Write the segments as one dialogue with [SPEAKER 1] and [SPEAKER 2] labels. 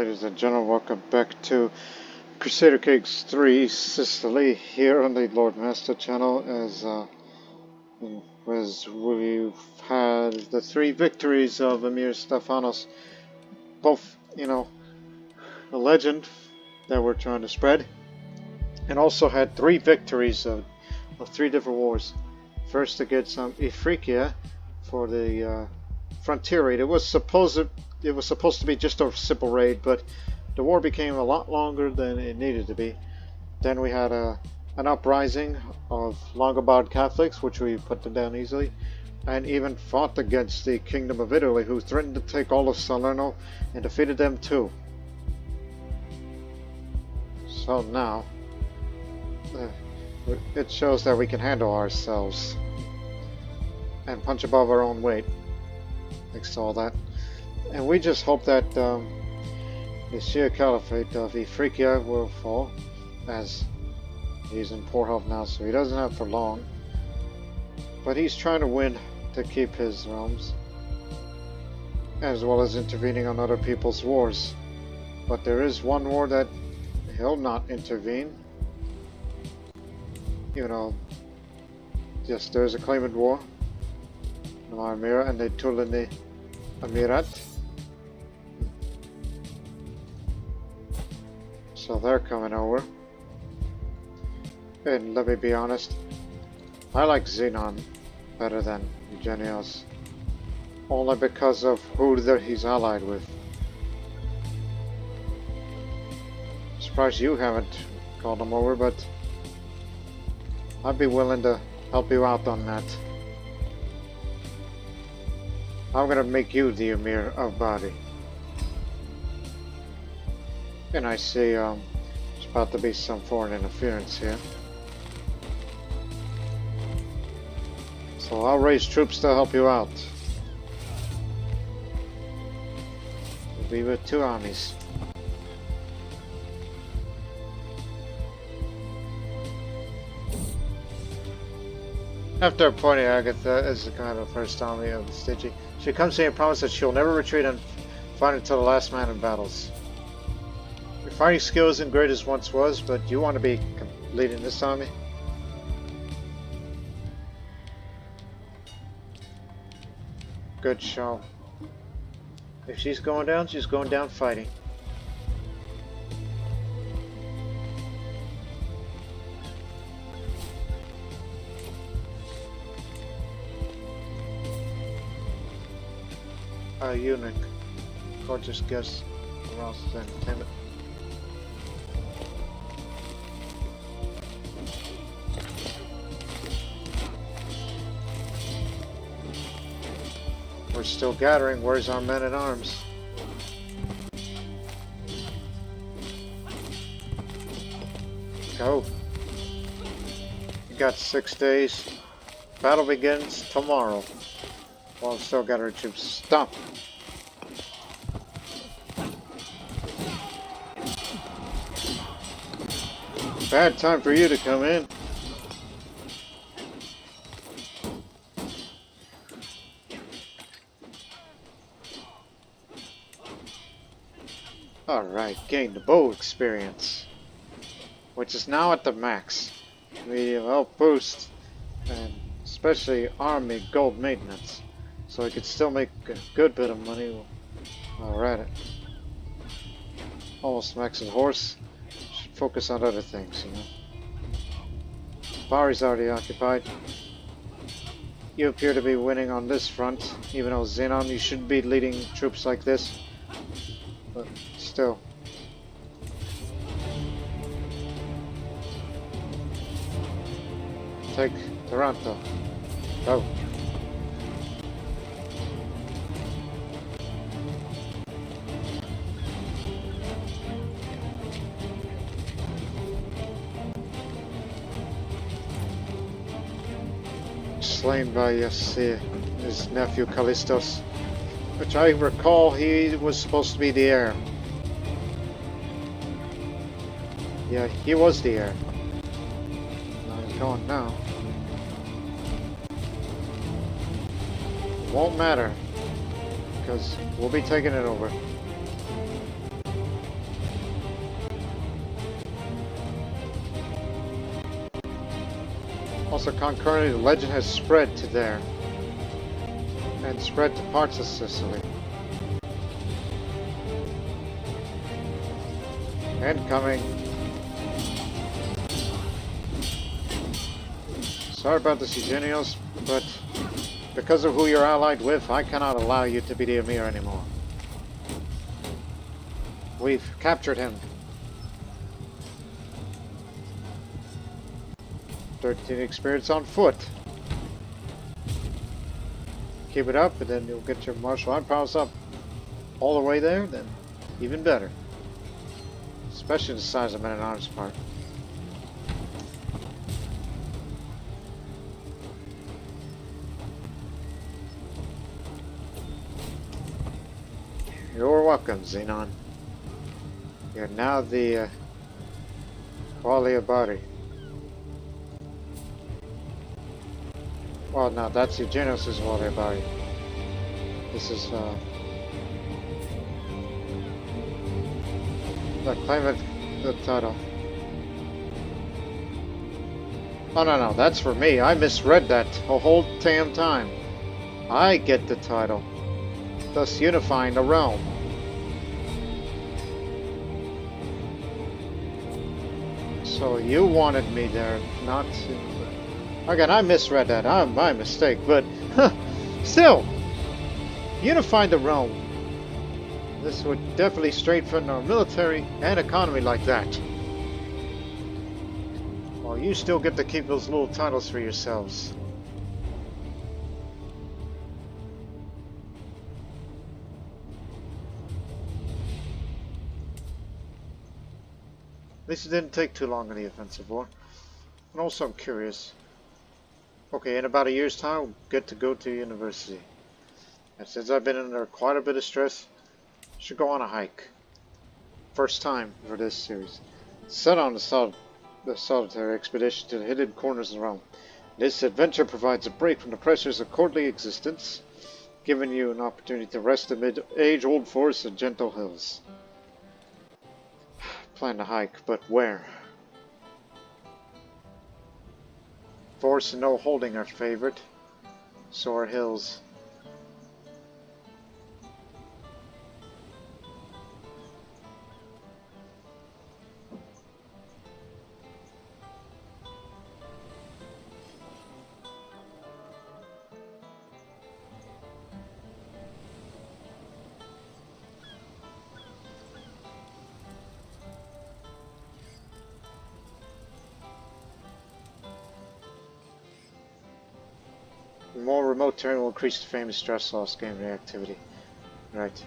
[SPEAKER 1] ladies and gentlemen, welcome back to Crusader Kings 3 Sicily here on the Lord Master channel as we've had the 3 victories of Emir Stephanos, both, a legend that we're trying to spread, and also had 3 victories of 3 different wars. First against Ifriqiya for the frontier raid. It was supposed to be just a simple raid, but the war became a lot longer than it needed to be. Then we had an uprising of Longobards Catholics, which we put them down easily, and even fought against the Kingdom of Italy, who threatened to take all of Salerno, and defeated them too. So now it shows that we can handle ourselves and punch above our own weight, thanks to all that. And we just hope that the Shia Caliphate of Ifriqiya will fall, as he's in poor health now, so he doesn't have for long. But he's trying to win to keep his realms, as well as intervening on other people's wars. But there is one war that he'll not intervene. Yes, there's a claimant war. Emir and the Tulani Emirate. So they're coming over. And let me be honest, I like Xenon better than Eugenius, only because of who he's allied with. Surprised you haven't called him over, but I'd be willing to help you out on that. I'm gonna make you the Emirate of Bari. And I see there's about to be some foreign interference here. So I'll raise troops to help you out. We'll be with 2 armies. After appointing Agatha as the commander of the first army of the Stygia, she comes to me and promises that she'll never retreat and fight until the last man in battles. Your fighting skill isn't great as once was, but you want to be leading this army? Good show. If she's going down fighting. A eunuch. Gorgeous guest arouses entertainment. We're still gathering. Where's our men at arms? Go. You got 6 days. Battle begins tomorrow. Well, still got our troops. Stop. Bad time for you to come in. Alright, gain the bow experience, which is now at the max. Medium health boost, and especially army gold maintenance. So I could still make a good bit of money while we're at it. Almost maxing horse. Should focus on other things, Bari's already occupied. You appear to be winning on this front, even though Xenon, you shouldn't be leading troops like this. But still. Take Taranto. Go. Slain by his nephew Callistos, which I recall he was supposed to be the heir. Yeah, he was the heir. He's gone now. Won't matter, because we'll be taking it over. Also, concurrently, the legend has spread to there. And spread to parts of Sicily. Incoming. Sorry about this, Eugenios, but because of who you're allied with, I cannot allow you to be the Emir anymore. We've captured him. 13 experience on foot. Keep it up, and then you'll get your martial art powers up all the way there, then even better. Especially the size of men-at-arms part. You're welcome, Xenon. You're now the Wali of Bari. Well, no, that's Eugenios' Wali of Bari. This is the claimant, the title. Oh no, that's for me. I misread that a whole damn time. I get the title, thus unifying the realm. So you wanted me there, not to... Again, I misread that. My mistake, but still, unifying the realm. This would definitely strengthen our military and economy like that. While you still get to keep those little titles for yourselves. At least it didn't take too long in the offensive war. And also I'm curious. Okay, in about a year's time, I'll get to go to university. And since I've been under quite a bit of stress, I should go on a hike. First time for this series. Set on the solitary expedition to the hidden corners of the realm. This adventure provides a break from the pressures of courtly existence, giving you an opportunity to rest amid age-old forests and gentle hills. Plan to hike, but where? Forests and no holding are favorite, so are hills. More remote terrain will increase the famous stress loss game reactivity. Right.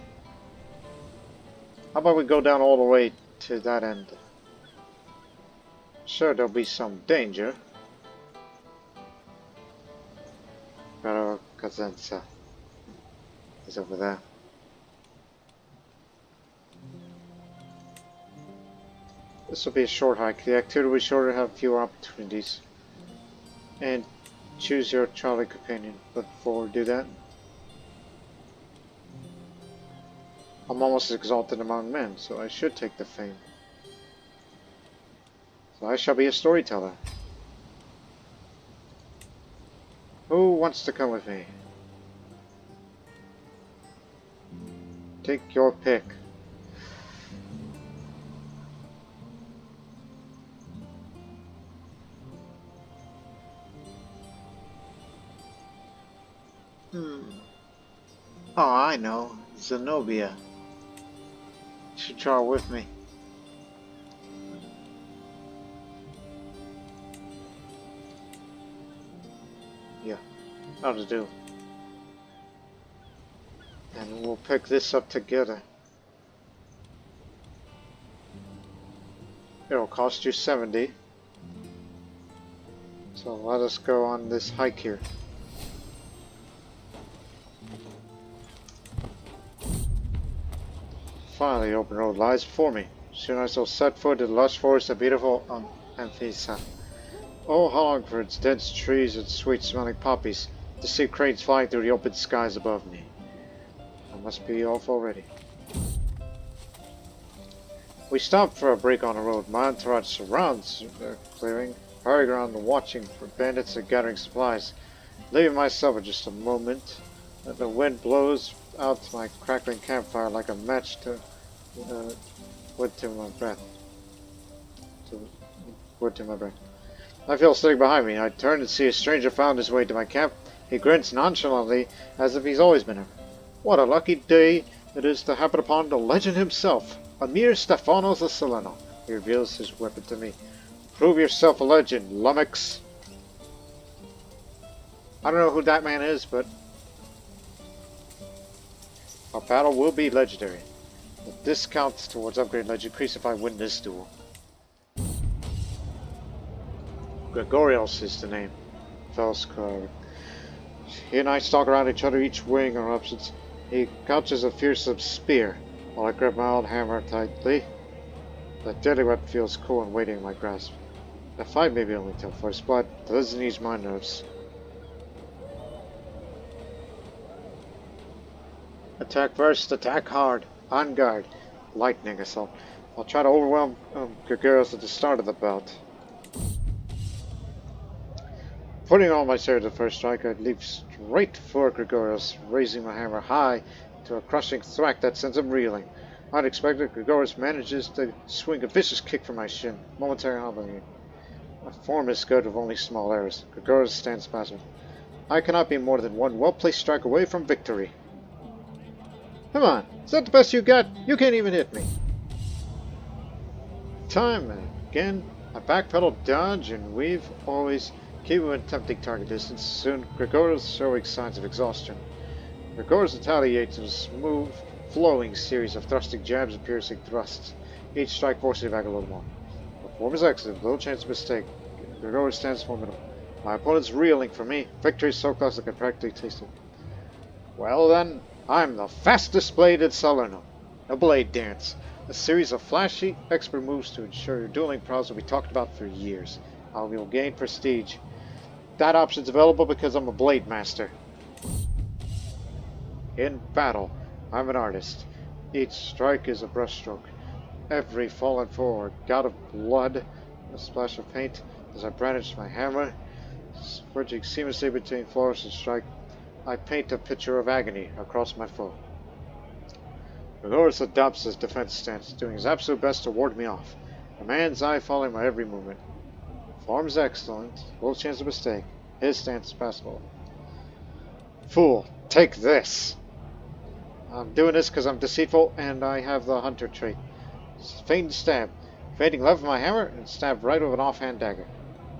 [SPEAKER 1] How about we go down all the way to that end? Sure, there'll be some danger. Pero Kazensa is over there. This will be a short hike. The activity will be shorter, have fewer opportunities. And choose your traveling companion, but before we do that, I'm almost exalted among men, so I should take the fame. So I shall be a storyteller. Who wants to come with me? Take your pick. Oh, I know. Zenobia. You should travel with me. Yeah, that'll do. And we'll pick this up together. It'll cost you 70. So let us go on this hike here. Finally, the open road lies before me. Soon I shall set foot in the lush forest of beautiful Amphisa. Oh, how long for its dense trees and sweet-smelling poppies to see cranes flying through the open skies above me. I must be off already. We stopped for a break on the road. My entourage surrounds the clearing, hurrying around watching for bandits and gathering supplies, leaving myself for just a moment. The wind blows out my crackling campfire like a match to wood to my breath. Wood to my breath. I feel sitting behind me. I turn and see a stranger found his way to my camp. He grins nonchalantly, as if he's always been here. What a lucky day it is to happen upon the legend himself, Emir Stephanos of Salerno. He reveals his weapon to me. Prove yourself a legend, lummox. I don't know who that man is, but our battle will be legendary. The discounts towards upgrade legend increase if I win this duel. Gregorios is the name. Felskar. He and I stalk around each other, each weighing our options. He couches a fearsome spear, while I grab my old hammer tightly. The deadly weapon feels cool and weighty in my grasp. The fight may be only tough, for his blood doesn't ease my nerves. Attack first, attack hard, on guard. Lightning assault. I'll try to overwhelm Gregorios at the start of the bout. Putting on my sword the first strike, I leap straight for Gregorios, raising my hammer high to a crushing thwack that sends him reeling. Unexpected, Gregorios manages to swing a vicious kick from my shin, momentarily humbling me. My form is good with only small errors. Gregorios stands passive. I cannot be more than one well-placed strike away from victory. Come on, is that the best you got? You can't even hit me. Time and again, I backpedal, dodge, and weave, always keep him in tempting target distance. Soon, Gregorios showing signs of exhaustion. Gregorios retaliates in a smooth, flowing series of thrusting jabs and piercing thrusts, each strike forcing back a little more. The form is excellent, little chance of mistake. Gregorios stands formidable. My opponent's reeling for me. Victory is so close I can practically taste it. Well then, I'm the fastest blade in Salerno. A blade dance. A series of flashy, expert moves to ensure your dueling prowess will be talked about for years. I will gain prestige. That option's available because I'm a blade master. In battle, I'm an artist. Each strike is a brushstroke. Every fallen forward, gout of blood, a splash of paint as I brandish my hammer, switching seamlessly between flourish and strike. I paint a picture of agony across my foe. Gregorios adopts his defense stance, doing his absolute best to ward me off. A man's eye following my every movement. Form's excellent, little chance of mistake. His stance is passable. Fool, take this! I'm doing this because I'm deceitful and I have the hunter trait. Feign stab. Fading left with my hammer and stab right with an offhand dagger.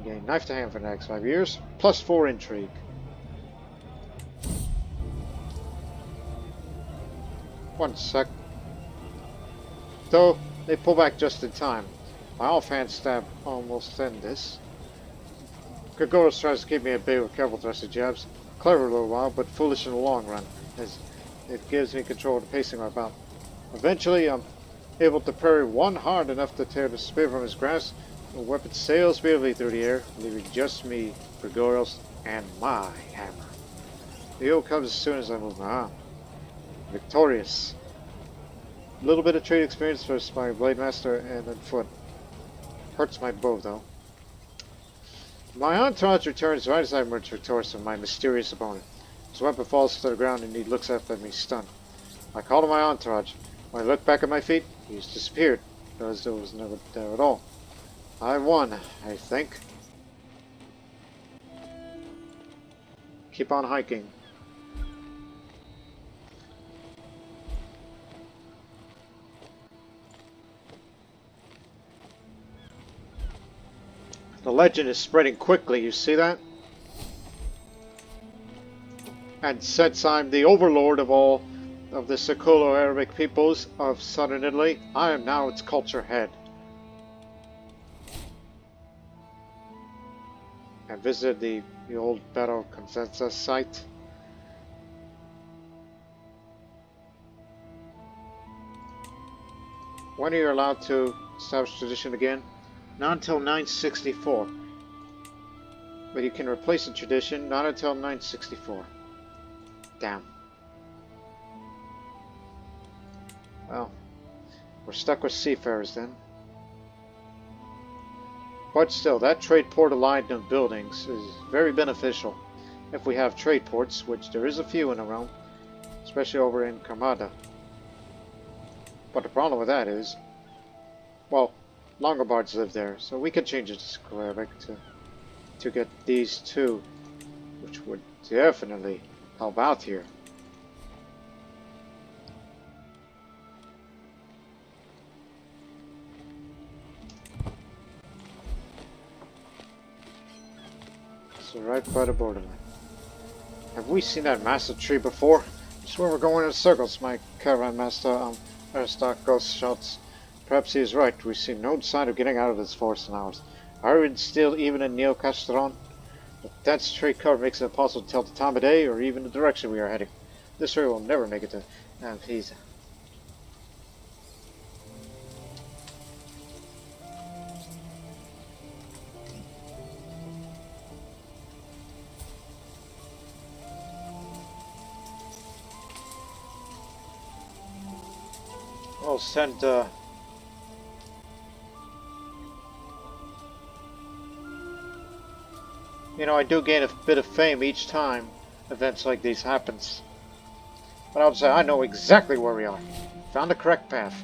[SPEAKER 1] Gain knife to hand for the next 5 years, plus 4 intrigue. One sec. Though, they pull back just in time. My offhand stab almost ended this. Gregorios tries to keep me at bay with careful thrusting jabs. Clever a little while, but foolish in the long run, as it gives me control of the pacing of my bout. Eventually, I'm able to parry one hard enough to tear the spear from his grasp. The weapon sails speedily through the air, leaving just me, Gregorios, and my hammer. The O comes as soon as I move my arm. Victorious. A little bit of trade experience for my blade master and then foot. Hurts my bow though. My entourage returns right as I emerge victorious from my mysterious opponent. His weapon falls to the ground and he looks up at me stunned. I call to my entourage. When I look back at my feet, he's disappeared, as though he was never there at all. I won, I think. Keep on hiking. The legend is spreading quickly, you see that? And since I'm the overlord of all of the Siculo-Arabic peoples of southern Italy, I am now its culture head. I visited the old battle consensus site. When are you allowed to establish tradition again? Not until 964. But you can replace a tradition not until 964. Damn. Well, we're stuck with seafarers then. But still, that trade port aligned of buildings is very beneficial if we have trade ports, which there is a few in the realm, especially over in Karmada. But the problem with that is, well, Longobards live there, so we could change it to Siculo-Arabic to get these two, which would definitely help out here. So right by the borderline. Have we seen that massive tree before? I swear we're going in circles, my caravan master, Aristoc Ghost shouts. Perhaps he is right. We see no sign of getting out of this forest in hours. Are we still even in Neo-Castron? But that straight cover makes it impossible to tell the time of day or even the direction we are heading. This way will never make it to Amphisa. I'll send you know, I do gain a bit of fame each time events like these happens. But I would say I know exactly where we are. Found the correct path.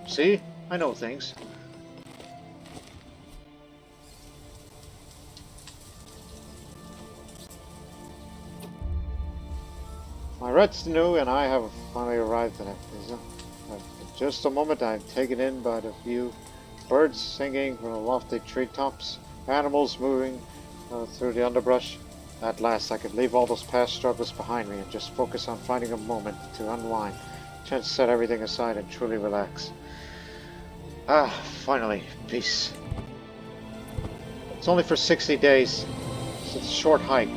[SPEAKER 1] See? I know things. My retinue and I have finally arrived at it. In just a moment I'm taken in by the view. Birds singing from the lofty treetops. Animals moving through the underbrush. At last I could leave all those past struggles behind me and just focus on finding a moment to unwind. Chance to set everything aside and truly relax. Ah, finally, peace. It's only for 60 days. It's a short hike.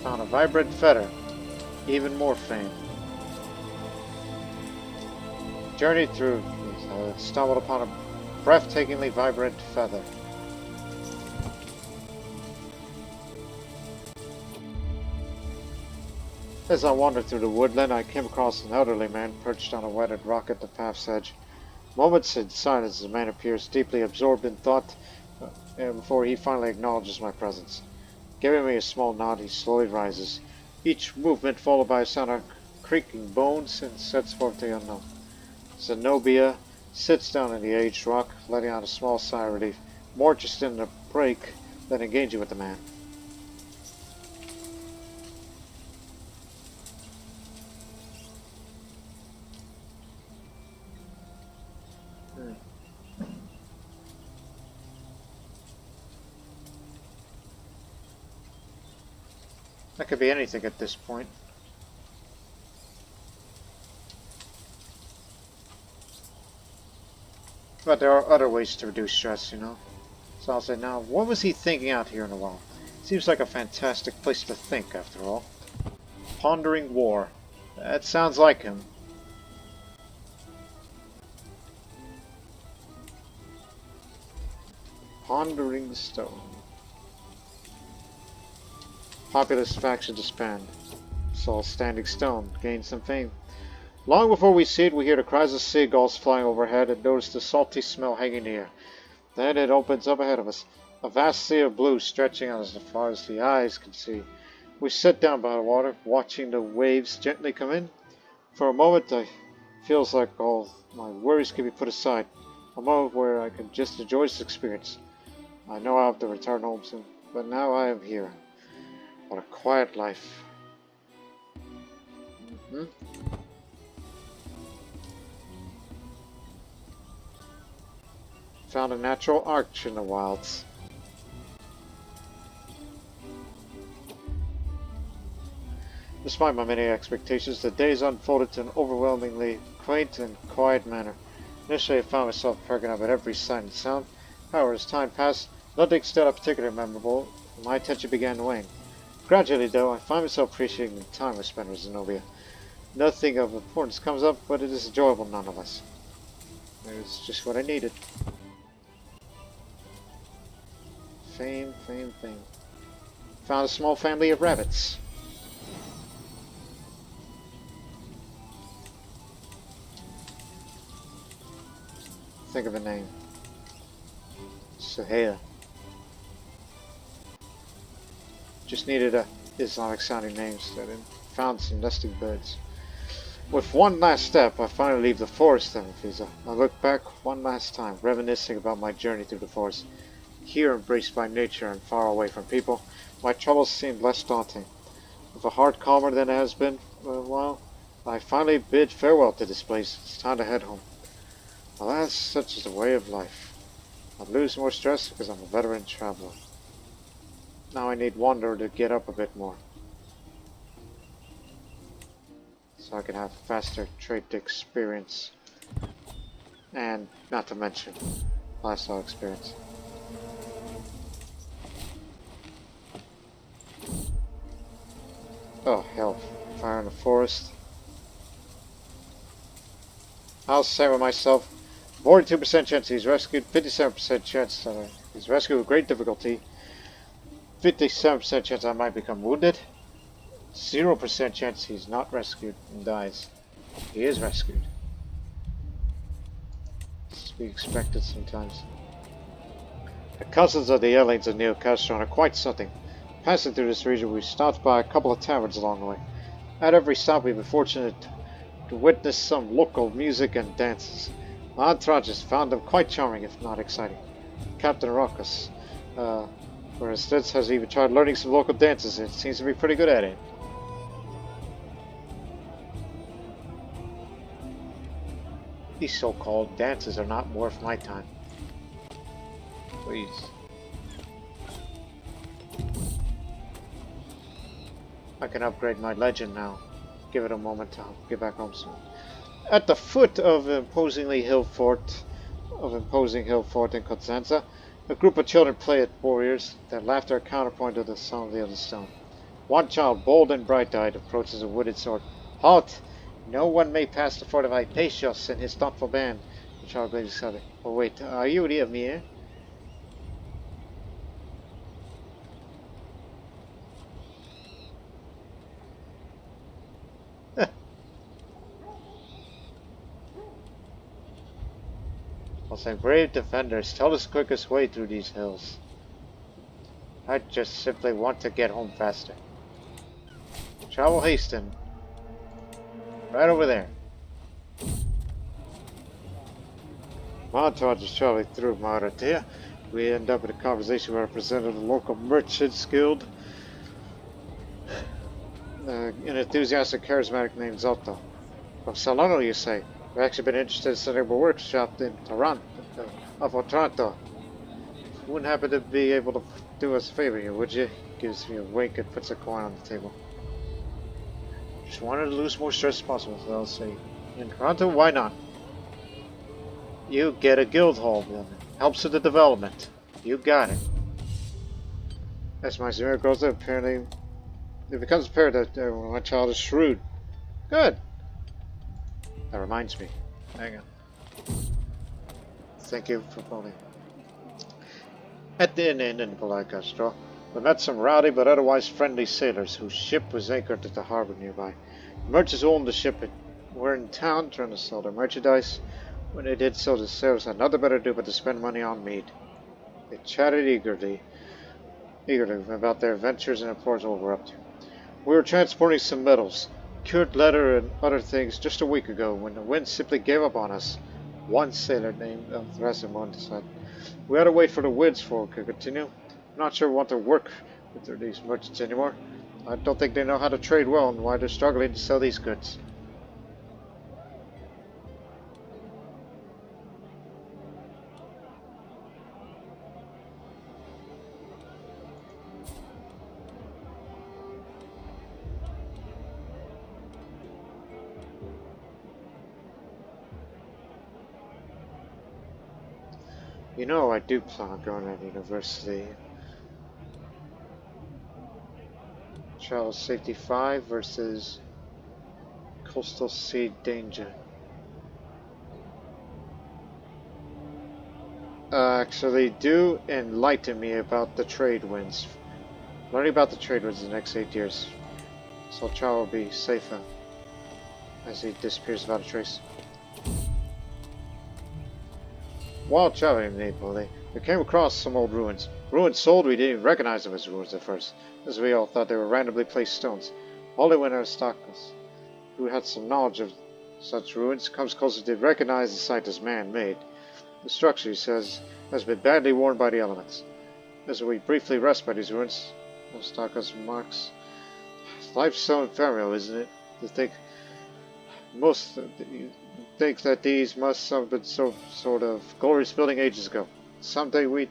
[SPEAKER 1] Found a vibrant feather. Even more fame. Journeyed through, stumbled upon a breathtakingly vibrant feather. As I wandered through the woodland, I came across an elderly man perched on a weathered rock at the path's edge. Moments in silence, the man appears deeply absorbed in thought before he finally acknowledges my presence. Giving me a small nod, he slowly rises, each movement followed by a sound of creaking bones, and sets forth the unknown. Zenobia sits down on the aged rock, letting out a small sigh of relief, more interested in a break than engaging with the man. That could be anything at this point. But there are other ways to reduce stress, you know. So I'll say now, what was he thinking out here in the wild? Seems like a fantastic place to think, after all. Pondering war. That sounds like him. Pondering the stone. Populist faction disband. Saul standing stone. Gained some fame. Long before we see it, we hear the cries of seagulls flying overhead and notice the salty smell hanging near. Then it opens up ahead of us. A vast sea of blue stretching out as far as the eyes can see. We sit down by the water, watching the waves gently come in. For a moment, it feels like all my worries can be put aside. A moment where I can just enjoy this experience. I know I have to return home soon, but now I am here. What a quiet life. Found a natural arch in the wilds. Despite my many expectations, the days unfolded to an overwhelmingly quaint and quiet manner. Initially I found myself perking up at every sight and sound. However, as time passed, nothing stood out particularly memorable, and my attention began to wane. Gradually, though, I find myself appreciating the time I spent with Zenobia. Nothing of importance comes up, but it is enjoyable nonetheless. It's just what I needed. Fame, fame, fame. Found a small family of rabbits. think of a name. Sahaya. Just needed a Islamic sounding name instead and found some nesting birds. With one last step, I finally leave the forest of Visa. I look back one last time, reminiscing about my journey through the forest. Here, embraced by nature and far away from people, my troubles seemed less daunting. With a heart calmer than it has been for a while, I finally bid farewell to this place. It's time to head home. Alas, such is the way of life. I lose more stress because I'm a veteran traveler. Now I need Wanderer to get up a bit more, so I can have faster trade experience, and not to mention lifestyle experience. Oh hell, fire in the forest. I'll say with myself, 42% chance he's rescued, 57% chance he's rescued with great difficulty, 57% chance I might become wounded, 0% chance he's not rescued and dies. He is rescued. This is to be expected sometimes. The cousins of the aliens of Neo-Castron are quite something. Passing through this region, we stopped by a couple of taverns along the way. At every stop, we've been fortunate to witness some local music and dances. My entourage has found them quite charming, if not exciting. Captain Rockus, for instance, has even tried learning some local dances and seems to be pretty good at it. These so-called dances are not worth my time. Please. I can upgrade my legend now. Give it a moment, I'll get back home soon. At the foot of imposing hill fort in Cosenza, a group of children play at warriors. Their laughter a counterpoint of the sound of the other stone. One child, bold and bright-eyed, approaches a wooded sword. Halt! No one may pass the fort of Hypatios and his thoughtful band. The child gazes sadly. Oh wait, are you the Emir? I'll say, brave defenders, tell us the quickest way through these hills. I just simply want to get home faster. Travel hasten. Right over there. Montage is traveling through Mauritania. We end up in a conversation with a representative of the local merchants guild. An enthusiastic, charismatic named Zotto. From Salerno, you say? We've actually been interested in setting up a workshop in Otranto. You wouldn't happen to be able to do us a favor here, would you? Gives me a wink and puts a coin on the table. Just wanted to lose more stress as possible, so I'll say. In Toronto, why not? You get a guild hall then. Helps with the development. You got it. As my Emir grows up, apparently it becomes apparent that my child is shrewd. Good. That reminds me. Hang on. Thank you for calling. At the inn in Palacastro, we met some rowdy but otherwise friendly sailors whose ship was anchored at the harbor nearby. The merchants owned the ship and were in town trying to sell their merchandise. When they did so, the sailors had nothing better to do but to spend money on mead. They chatted eagerly about their adventures and reports what we were up to. We were transporting some metals, cured leather and other things just a week ago when the wind simply gave up on us. One sailor named Thrasimund said, "We ought to wait for the winds before we could continue. I'm not sure we want to work with these merchants anymore. I don't think they know how to trade well and why they're struggling to sell these goods." You know, I do plan on going to university. Travel Safety 5 versus Coastal Sea Danger. Actually, do enlighten me about the trade winds. Learning about the trade winds in the next 8 years. So Chow will be safer as he disappears without a trace. While traveling in Naples, we came across some old ruins. Ruins sold, we didn't even recognize them as ruins at first, as we all thought they were randomly placed stones. Only when Aristarchus, who had some knowledge of such ruins, comes closer to recognize the site as man-made. The structure, he says, has been badly worn by the elements. As we briefly rest by these ruins, Aristarchus remarks, "Life's so ephemeral, isn't it? To think you think that these must have been so sort of glorious building ages ago. Someday we,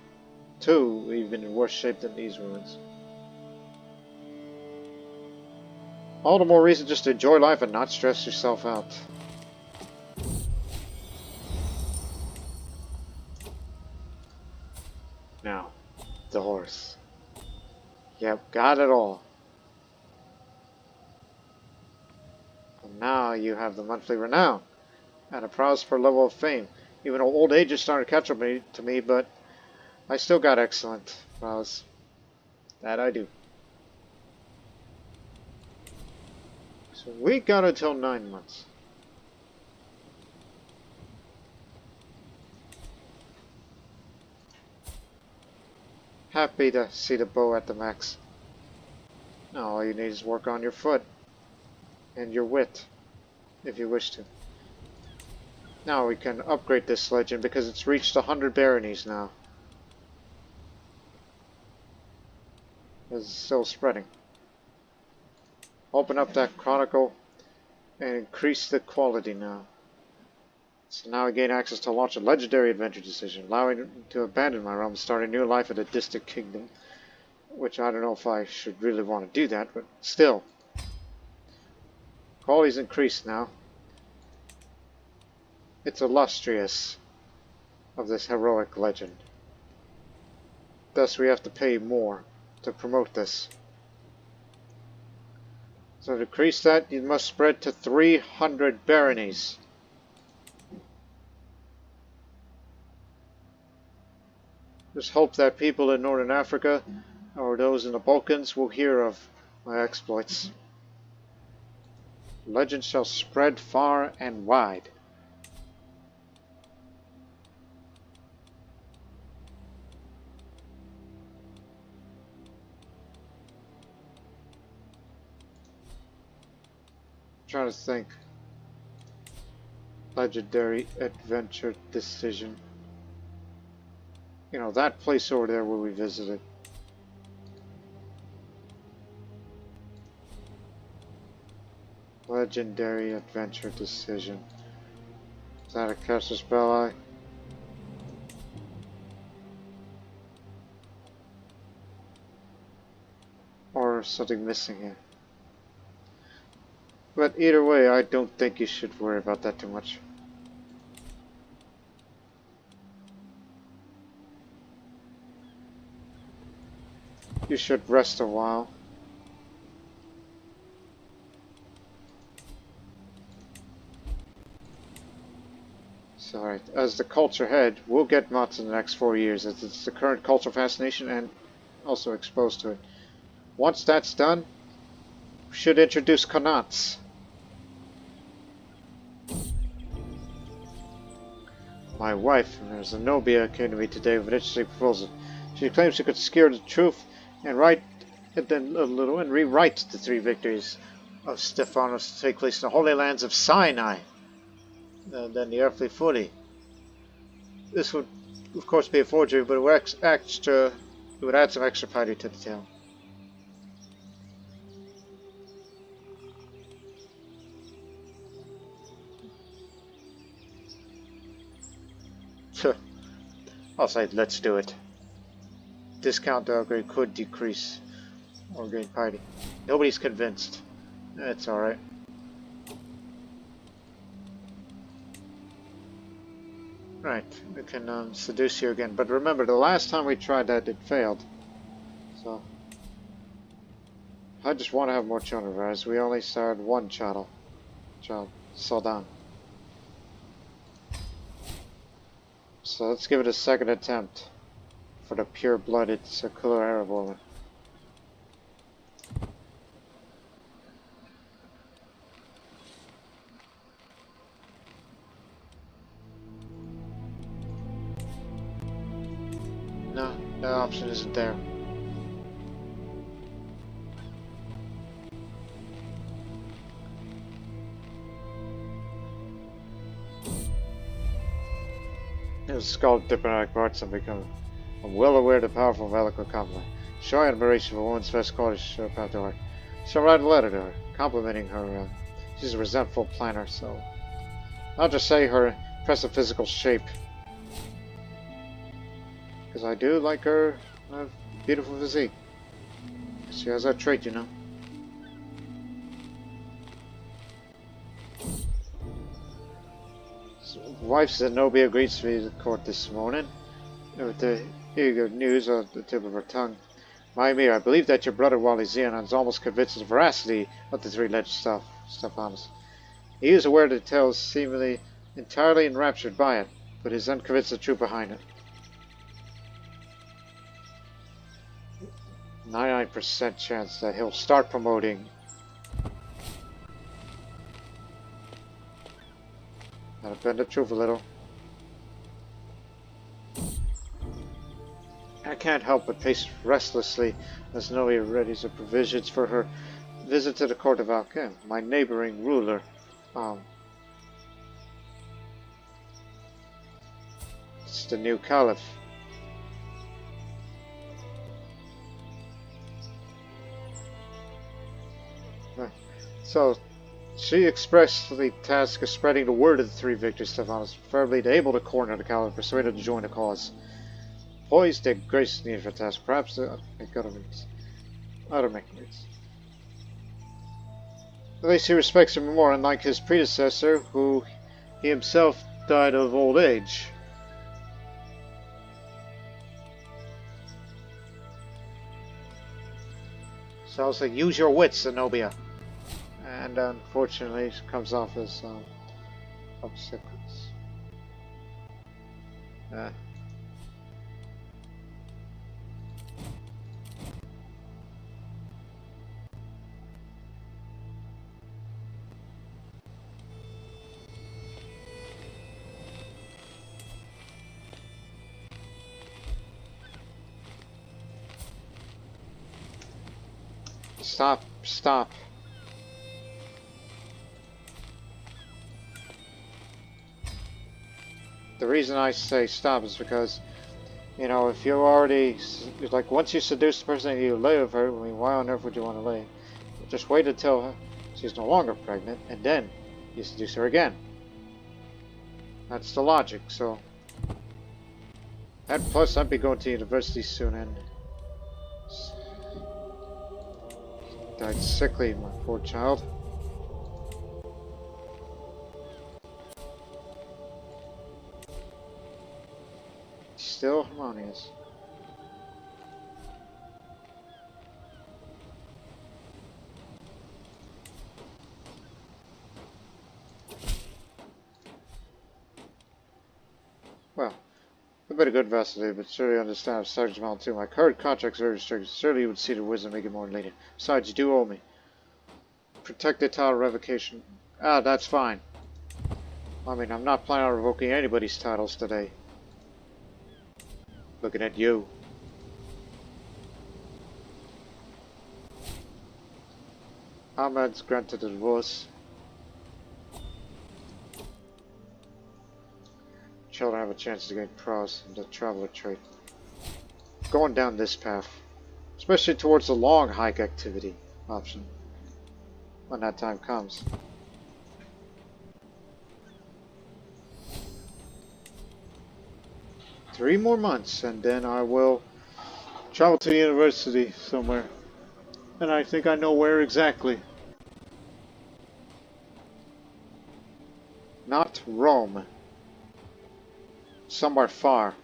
[SPEAKER 1] too, will be in worse shape than these ruins." All the more reason just to enjoy life and not stress yourself out. Now, the horse. Yep, got it all. And now you have the monthly renown and a prize per level of fame. Even though old age is starting to catch up to me, but I still got excellent prize. That I do. So we got until 9 months. Happy to see the bow at the max. Now all you need is work on your foot and your wit, if you wish to. Now we can upgrade this legend because it's reached 100 baronies now. It's still spreading. Open up that chronicle and increase the quality now. So now I gain access to launch a legendary adventure decision, allowing me to abandon my realm and start a new life in a distant kingdom. Which I don't know if I should really want to do that, but still. Quality's increased now. It's illustrious of this heroic legend. Thus we have to pay more to promote this. So to increase that, you must spread to 300 baronies. Just hope that people in Northern Africa or those in the Balkans will hear of my exploits. Legend shall spread far and wide. I'm trying to think. Legendary adventure decision. You know, that place over there where we visited. Legendary adventure decision. Is that a casus belli? Or something missing here? But either way, I don't think you should worry about that too much. You should rest a while. So, alright, as the culture head, we'll get mods in the next 4 years, as it's the current cultural fascination and also exposed to it. Once that's done, we should introduce Connaughts. My wife, Zenobia, came to me today with an interesting proposal. She claims she could secure the truth and rewrite the Three Victories of Stephanos to take place in the Holy Lands of Sinai, and then the earthly fully. This would, of course, be a forgery, but it would add some extra piety to the tale. I'll say, let's do it. Discount the upgrade could decrease or gain piety. Nobody's convinced. It's alright. Right, we can seduce you again. But remember, the last time we tried that, it failed. So, I just want to have more children, whereas we only started one child, Sawdan. So let's give it a second attempt for the pure-blooded Siculo-Arabic woman. option isn't there. His skull diplomatic parts and become well aware of the powerful eloquent compliment. Showing admiration for a woman's first Scottish path to her. She'll write a letter to her, complimenting her. She's a resentful planner, so I'll just say her impressive physical shape. Because I do like her beautiful physique. She has that trait, you know. Wife Zenobia greets me at court this morning with the eager news on the tip of her tongue. My Emir, I believe that your brother Wali Zion is almost convinced of the veracity of the three alleged Stephanos. He is aware that the tale is seemingly entirely enraptured by it, but is unconvinced of the truth behind it. 99% chance that he'll start promoting. Gotta bend the truth a little. I can't help but pace restlessly as Noe readies her provisions for her visit to the court of Al-Kim, my neighboring ruler. It's the new caliph. So, she expressly tasked of spreading the word of the Three Victories of Stephanos, preferably to able to corner the caliph and persuade her to join the cause. Poised to grace needed for the task, perhaps the government's other mechanisms. At least he respects him more, unlike his predecessor, who he himself died of old age. So I'll say, use your wits, Zenobia. And unfortunately, it comes off as obsequious. Stop. The reason I say stop is because, you know, if you're already, like, once you seduce the person and you lay with her, I mean, why on earth would you want to lay? Just wait until she's no longer pregnant, and then you seduce her again. That's the logic, so. And plus, I'd be going to university soon, and died sickly, my poor child. Still harmonious. Well, a bit of good vessel, but surely understand if Sergeant Mount too. My current contract's very strict. Surely you would see the wisdom make it more lenient. Besides, you do owe me. Protected title revocation. Ah, that's fine. I mean, I'm not planning on revoking anybody's titles today. Looking at you. Ahmed's granted a divorce. Children have a chance to gain pros in the traveler trade. Going down this path, especially towards the long hike activity option, when that time comes. Three more months, and then I will travel to the university somewhere. And I think I know where exactly. Not Rome. Somewhere far.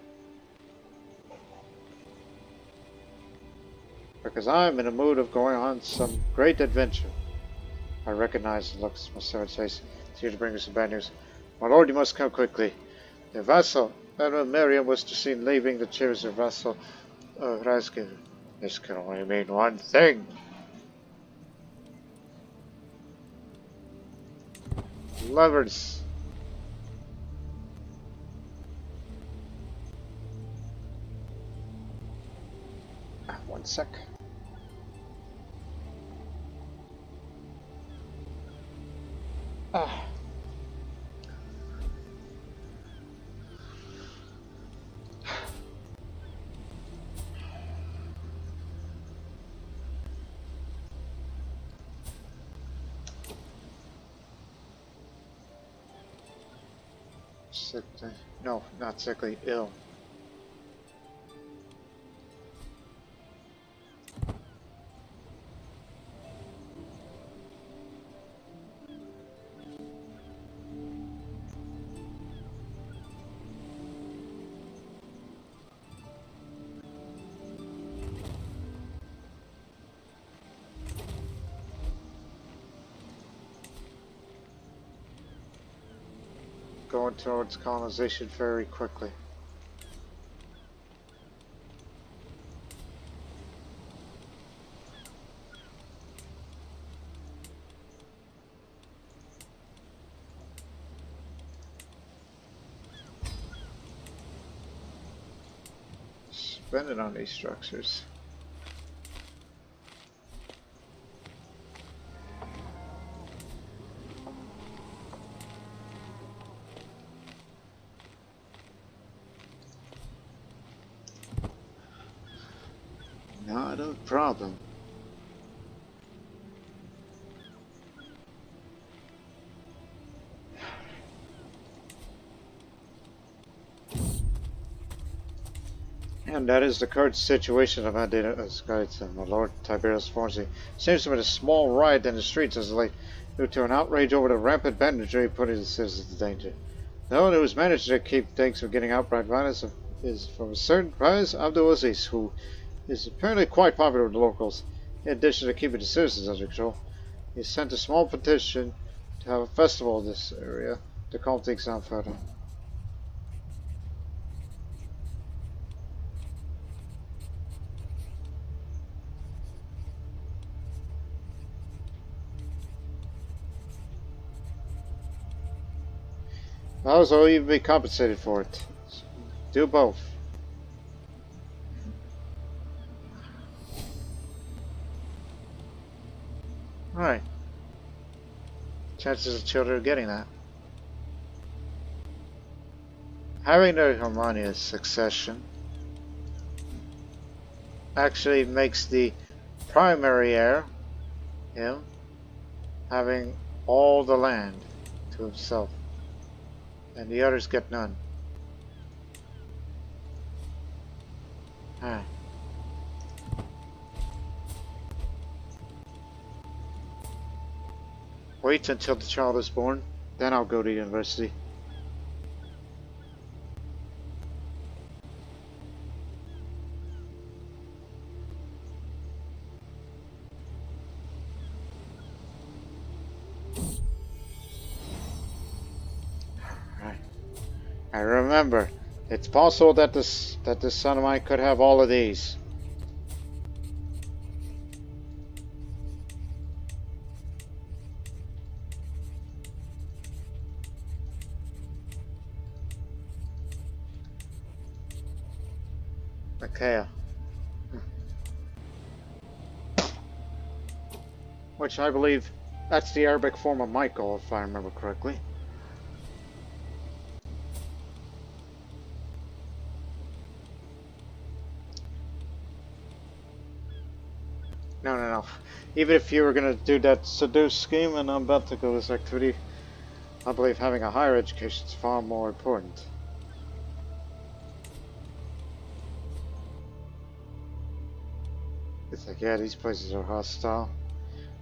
[SPEAKER 1] Because I'm in a mood of going on some great adventure. I recognize the looks of my servant's face. It's here to bring us some bad news. My lord, you must come quickly. The vassal, Admiral Miriam, was to see leaving the chambers of vassal Raskin. This can only mean one thing. Lovers. One sec. Ah. Sickly. No, not sickly, ill. Going towards colonization very quickly. Spend it on these structures. Not a problem. And that is the current situation of my Lord Tiberius Forzi. Seems to be a small riot in the streets as of late, due to an outrage over the rampant banditry putting the citizens in danger. The one who has managed to keep things from getting outright violence is from a certain Prize Abdul Aziz, who is apparently quite popular with the locals. In addition to keeping the citizens under control, he sent a small petition to have a festival in this area to calm things down further. Also, even be compensated for it. Do both. Alright. Chances of children getting that. Having a harmonious succession actually makes the primary heir, him, having all the land to himself. And the others get none. Ah. Wait until the child is born, then I'll go to university. I remember, it's possible that this son of mine could have all of these. Okay. Which I believe that's the Arabic form of Michael, if I remember correctly. No. Even if you were going to do that seduce scheme, and I'm about to go this activity, I believe having a higher education is far more important. It's like, yeah, these places are hostile,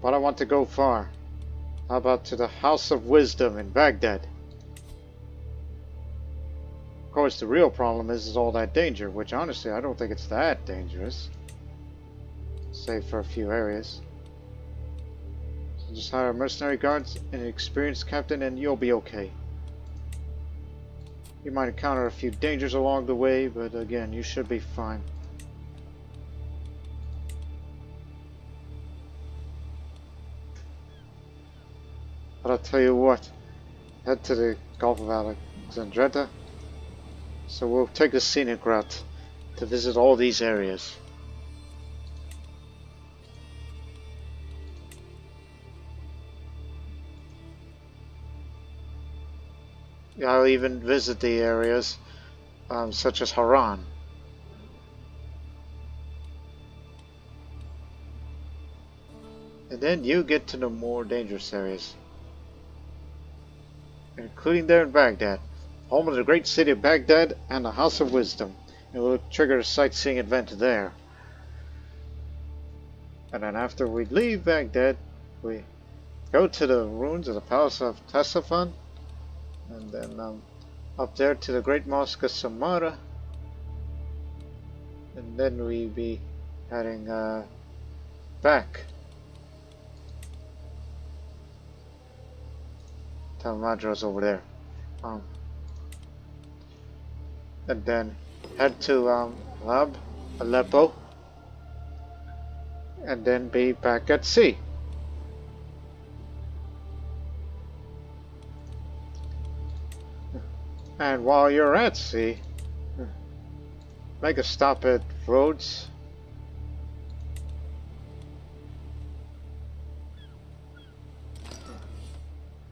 [SPEAKER 1] but I want to go far. How about to the House of Wisdom in Baghdad? Of course, the real problem is all that danger, which honestly I don't think it's that dangerous. Save for a few areas. So just hire mercenary guards and an experienced captain and you'll be okay. You might encounter a few dangers along the way, but again, you should be fine. But I'll tell you what, head to the Gulf of Alexandria, so we'll take the scenic route to visit all these areas. I'll even visit the areas such as Haran. And then you get to the more dangerous areas, including there in Baghdad, home of the great city of Baghdad and the House of Wisdom. It will trigger a sightseeing event there. And then after we leave Baghdad, we go to the ruins of the Palace of Ctesiphon, and then up there to the Great Mosque of Samarra, and then we be heading back. Talmadra's over there. And then head to Lab, Aleppo, and then be back at sea. And while you're at sea, make a stop at Rhodes.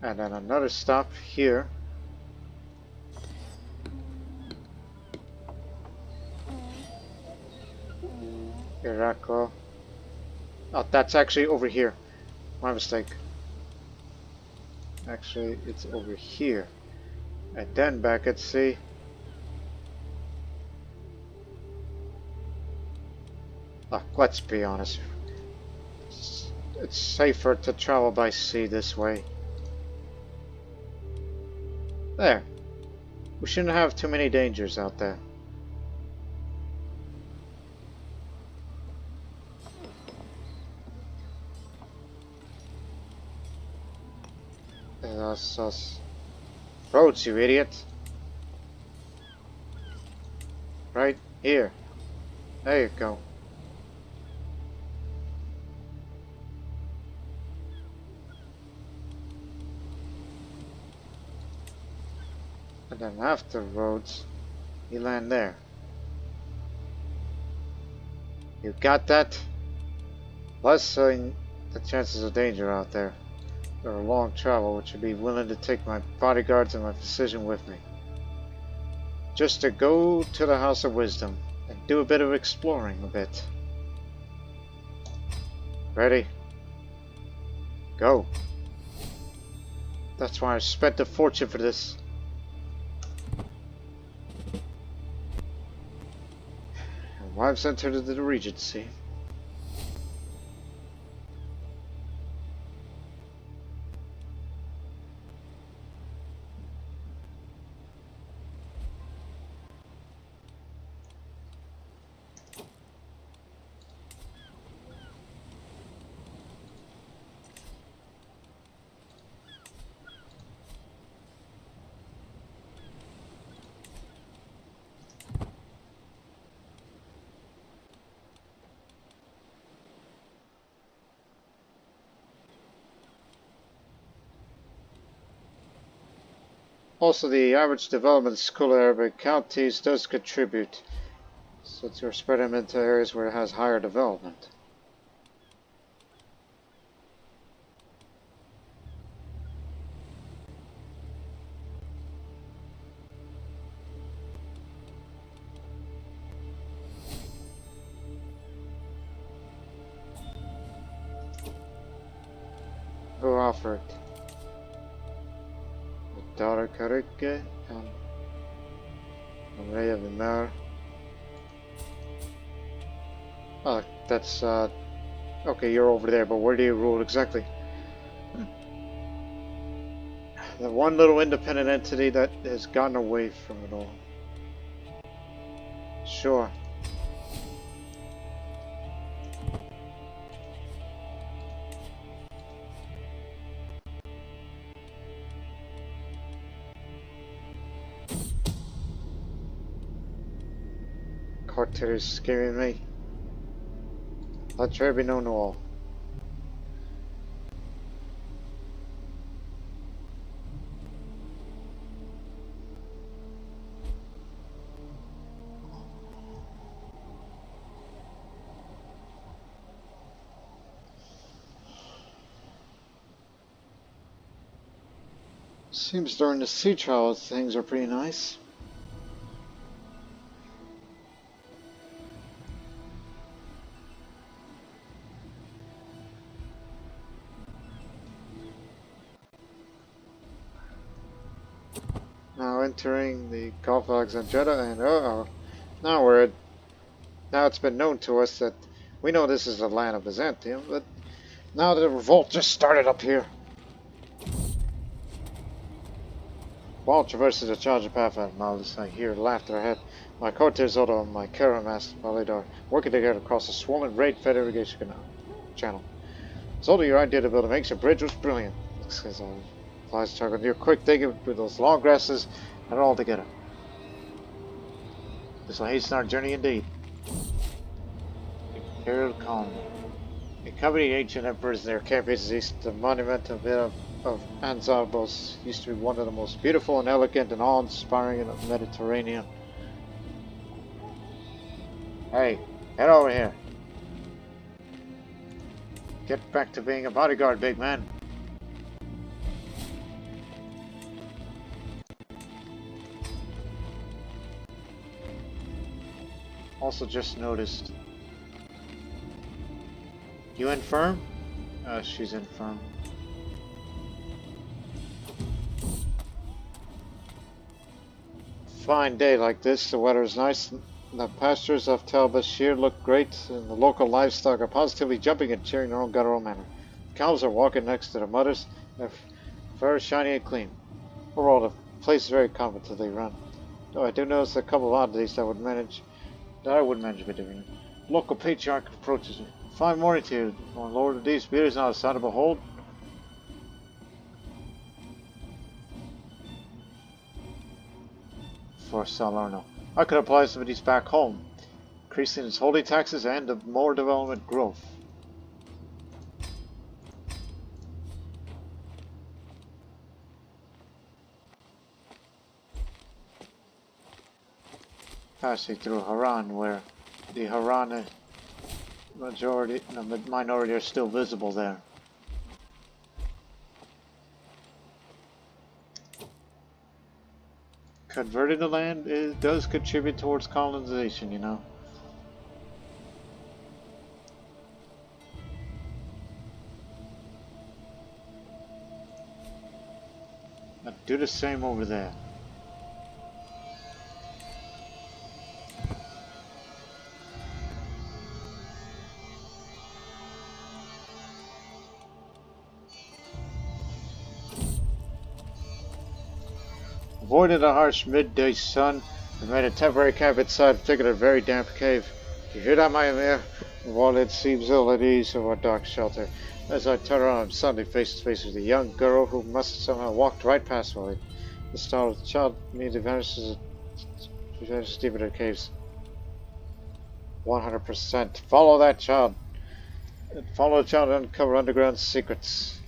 [SPEAKER 1] And then another stop here. Iraqo. Oh, that's actually over here. My mistake. Actually, it's over here. And then back at sea. Let's be honest. It's safer to travel by sea this way. There. We shouldn't have too many dangers out there. Roads, you idiot. Right here. There you go. And then after Rhodes, you land there. You got that? Lessening the chances of danger out there. For a long travel, which would be willing to take my bodyguards and my physician with me. Just to go to the House of Wisdom and do a bit of exploring a bit. Ready? Go. That's why I spent a fortune for this. And wives entered into the Regency. Also, the average development of Siculo-Arabic counties does contribute, since you're spreading them into areas where it has higher development. Who offered? Daughter Karike and Emir of Emir. Oh, that's okay, you're over there, but where do you rule exactly? The one little independent entity that has gotten away from it all. Sure. Courtiers scaring me. Let there be known to all. Seems during the sea trial things are pretty nice. Now entering the Gulf of Alexandria, and now now it's been known to us that we know this is the land of Byzantium, but now the revolt just started up here. While traversing the charging path at Malus, I hear laughter ahead. My Courtiers Otto and my Kara master Valid are working together across the swollen rain-fed irrigation channel. So your idea to build a makeshift bridge was brilliant. Says all flies chuckling. You're quick thinking with those long grasses and all together. This will hasten our journey indeed. Imperial colony. Accompanying ancient emperors in their campaigns east, the monument of Anzarbos used to be one of the most beautiful and elegant and awe-inspiring in the Mediterranean. Hey, head over here. Get back to being a bodyguard, big man. Also just noticed. You infirm? She's infirm. Fine day like this, the weather is nice. The pastures of Tel Bashir look great, and the local livestock are positively jumping and cheering their own guttural manner. Cows are walking next to their mothers, their fur shiny and clean. Overall, the place is very comfortably run. Though I do notice a couple of oddities that I wouldn't manage a bit differently. The local patriarch approaches me. Fine morning to you, my lord. These beers not a sight to behold. For Salerno. I could apply some of these back home, increasing its holding taxes and more development growth. Passing through Haran, where the Haran minority are still visible there. Converting the land does contribute towards colonization, you know. Now do the same over there. Avoided the harsh midday sun, and made a temporary camp inside a particular very damp cave. You hear that, my Emir? While it seems ill at ease in our dark shelter, as I turn around, I'm suddenly face to face with a young girl who must have somehow walked right past me. The startled child immediately vanishes deep into the caves. 100%. Follow that child. Follow the child and uncover underground secrets.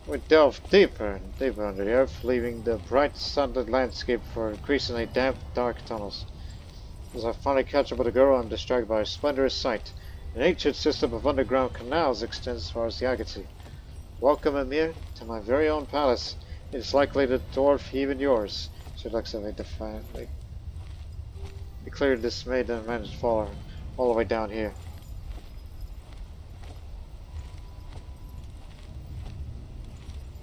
[SPEAKER 1] We delve deeper and deeper under the earth, leaving the bright sunlit landscape for increasingly damp, dark tunnels. As I finally catch up with the girl, I'm distracted by a splendorous sight. An ancient system of underground canals extends as far as the eye can see. Welcome, Emir, to my very own palace. It is likely to dwarf even yours. She looks at me defiantly. Be clearly dismayed and managed to follow her all the way down here.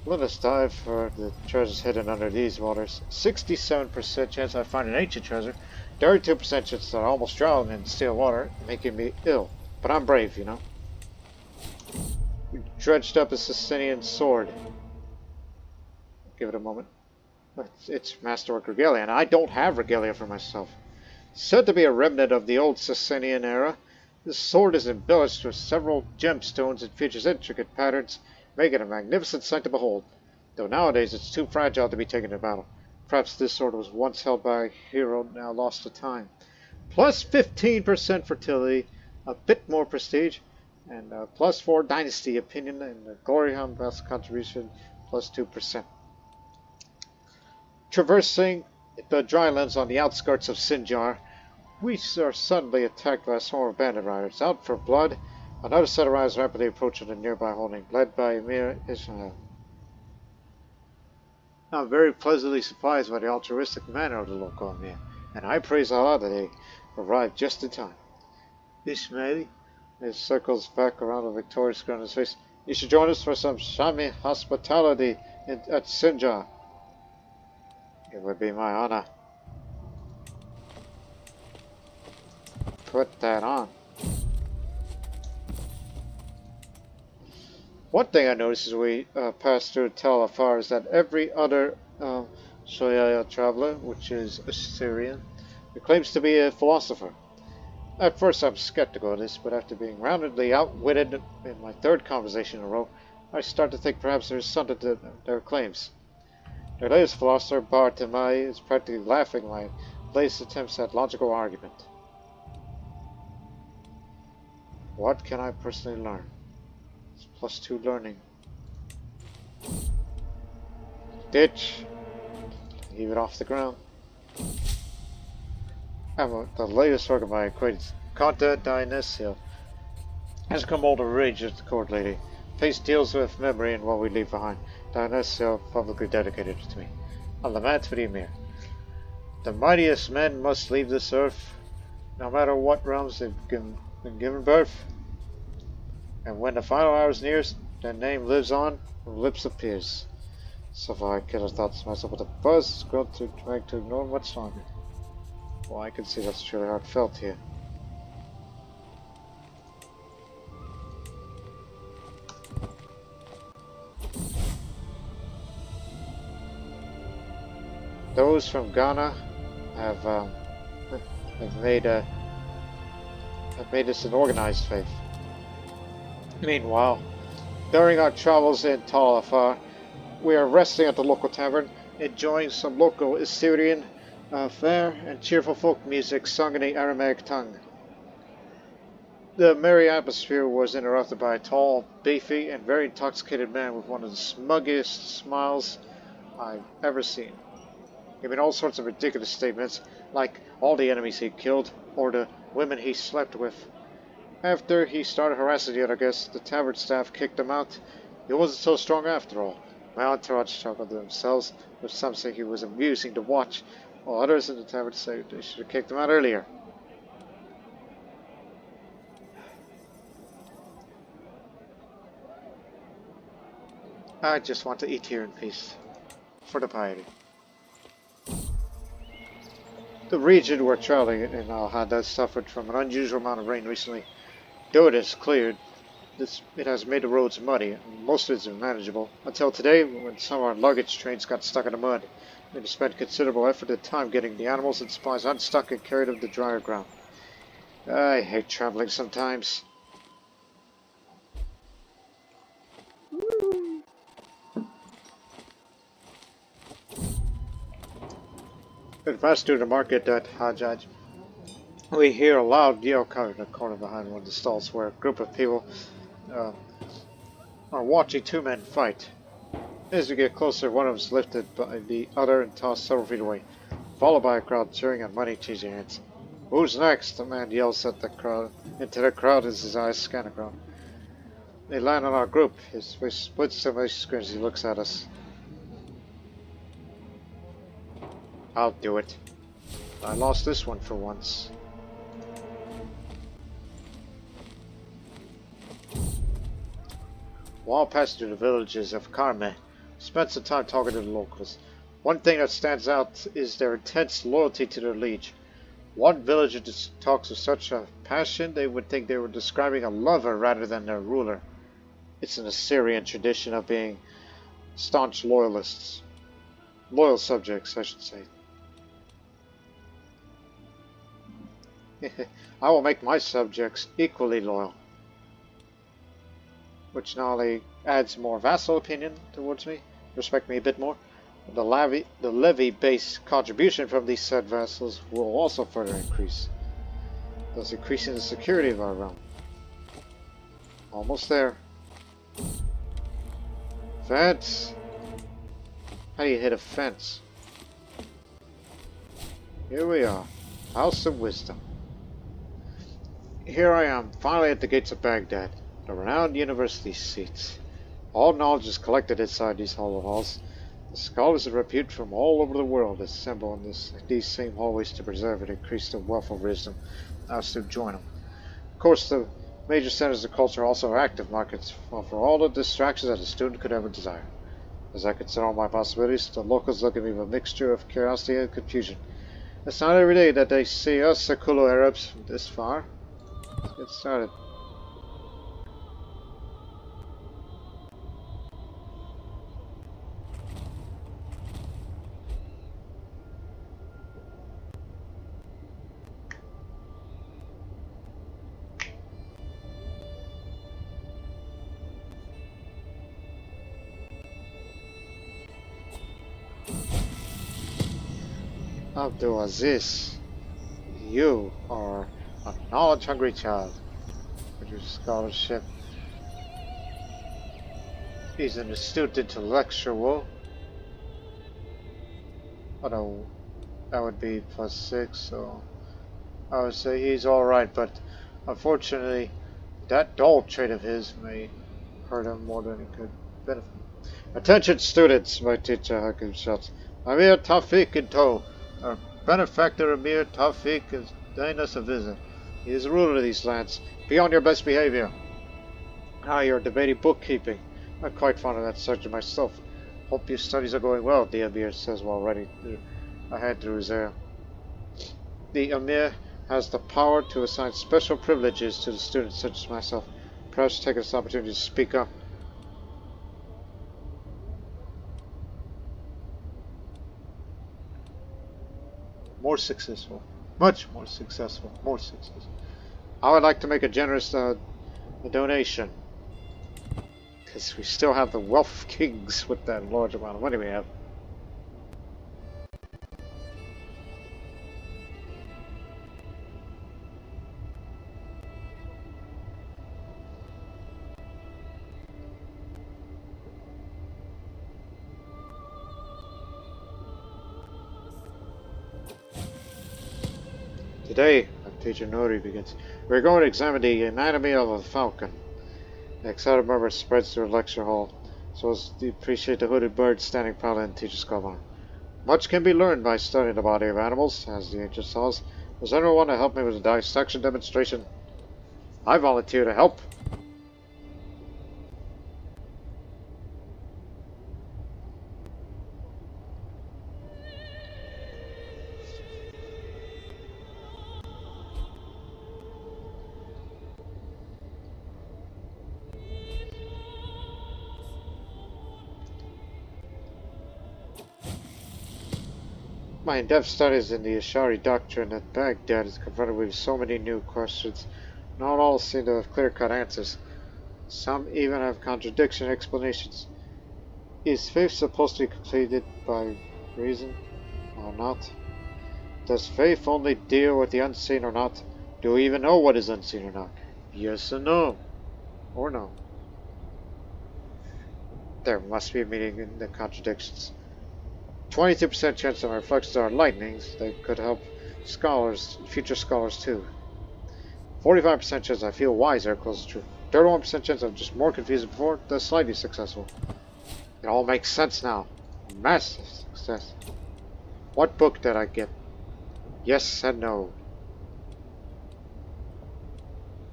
[SPEAKER 1] Let us dive for the treasures hidden under these waters. 67% chance I find an ancient treasure. 32% chance that I almost drown in still water, making me ill. But I'm brave, you know. We dredged up a Sicilian sword. Give it a moment. It's masterwork regalia, and I don't have regalia for myself. Said to be a remnant of the old Sicilian era, this sword is embellished with several gemstones and features intricate patterns, making it a magnificent sight to behold, though nowadays it's too fragile to be taken to battle. Perhaps this sword was once held by a hero now lost to time. Plus 15% fertility, a bit more prestige, and plus 4 dynasty opinion, and a glory hum best contribution plus 2%. Traversing the drylands on the outskirts of Sinjar, we are suddenly attacked by a swarm of bandit riders. Out for blood, another set arrives rapidly approaching the nearby holding, led by Emir Ismail. I'm very pleasantly surprised by the altruistic manner of the local Emir, and I praise Allah that they arrived just in time. Ismaili, he circles back around the victorious grin on his face. You should join us for some Shami hospitality at Sinjar. It would be my honor. Put that on. One thing I noticed as we passed through Tel Afar is that every other Shoyaya traveler, which is Assyrian, claims to be a philosopher. At first I'm skeptical of this, but after being roundly outwitted in my third conversation in a row, I start to think perhaps there's something to their claims. Their latest philosopher, Bartimai, is practically laughing at my latest attempts at logical argument. What can I personally learn? +2 learning. Ditch. Leave it off the ground. The latest work of my acquaintance, Conta Dionysia, has come all the rage at the court lady. Face deals with memory and what we leave behind. Dionysia publicly dedicated it to me. A lament for the Emir. The mightiest men must leave this earth, no matter what realms they've been given birth. And when the final hours nears, their name lives on from lips of peers. So far I could have thought to myself, but the buzz is going to drag to ignore much longer. Well, I can see that's truly how it felt here. Those from Ghana have made this an organized faith. Meanwhile, during our travels in Tal Afar, we are resting at the local tavern, enjoying some local Assyrian fare and cheerful folk music sung in the Aramaic tongue. The merry atmosphere was interrupted by a tall, beefy, and very intoxicated man with one of the smuggest smiles I've ever seen. He made all sorts of ridiculous statements, like all the enemies he killed, or the women he slept with. After he started harassing the other guests, the tavern staff kicked him out. He wasn't so strong after all. My entourage chuckled to themselves, with some saying he was amusing to watch, while others in the tavern said they should have kicked him out earlier. I just want to eat here in peace, for the piety. The region we're traveling in Al-Had has suffered from an unusual amount of rain recently. Though it has cleared, it has made the roads muddy, and most of it is manageable, until today when some of our luggage trains got stuck in the mud. We had to spend considerable effort and time getting the animals and supplies unstuck and carried over the drier ground. I hate traveling sometimes. We passed through the market at Hajjaj. We hear a loud yell coming from the corner behind one of the stalls where a group of people are watching two men fight. As we get closer, one of them is lifted by the other and tossed several feet away, followed by a crowd cheering and money changing hands. Who's next? The man yells at the crowd. Into the crowd as his eyes scan the crowd. They land on our group. His face splits to face screen as he looks at us. I'll do it. I lost this one for once. While passing through the villages of Karme, spent some time talking to the locals. One thing that stands out is their intense loyalty to their liege. One villager just talks with such a passion they would think they were describing a lover rather than their ruler. It's an Assyrian tradition of being staunch loyalists. Loyal subjects, I should say. I will make my subjects equally loyal. Which not only adds more vassal opinion towards me, respect me a bit more, but the levy-based contribution from these said vassals will also further increase, thus increasing the security of our realm. Almost there. Fence! How do you hit a fence? Here we are, House of Wisdom. Here I am, finally at the gates of Baghdad, the renowned university seats. All knowledge is collected inside these hollow halls. The scholars of repute from all over the world assemble in these same hallways to preserve and increase the wealth of wisdom. Now to join them. Of course, the major centers of culture also are active markets for all the distractions that a student could ever desire. As I consider all my possibilities, the locals look at me with a mixture of curiosity and confusion. It's not every day that they see us Siculo-Arabs from this far. Let's get started. Abdulaziz, you are a knowledge-hungry child. With your scholarship, he's an astute intellectual. Although that would be +6, so I would say he's alright, but unfortunately, that dull trait of his may hurt him more than it could benefit. Attention students, my teacher Hakim shouts. Emir Tawfiq in tow. Our benefactor Emir Tawfiq is paying us a visit. He is the ruler of these lands. Be on your best behavior. Ah, you're debating bookkeeping. I'm quite fond of that subject myself. Hope your studies are going well, the Emir says while running ahead through his air. The Emir has the power to assign special privileges to the students such as myself. Perhaps take this opportunity to speak up. More successful. Much more successful. More successful. I would like to make a generous donation. Because we still have the wealth of kings with that large amount of money we have. Today, teacher Nori begins. We're going to examine the anatomy of a falcon. The excited murmur spreads through the lecture hall, so as to appreciate the hooded bird standing proudly in the teacher's cover. Much can be learned by studying the body of animals, as the ancient saws. Does anyone want to help me with a dissection demonstration? I volunteer to help. My in-depth studies in the Ash'ari doctrine at Baghdad is confronted with so many new questions. Not all seem to have clear-cut answers. Some even have contradiction explanations. Is faith supposed to be completed by reason or not? Does faith only deal with the unseen or not? Do we even know what is unseen or not? Yes or no? Or no? There must be a meaning in the contradictions. 22% chance that my reflections are lightnings. They could help scholars, future scholars too. 45% chance I feel wiser, close to truth. 31% chance I'm just more confused than before. That's slightly successful. It all makes sense now. Massive success. What book did I get? Yes and no.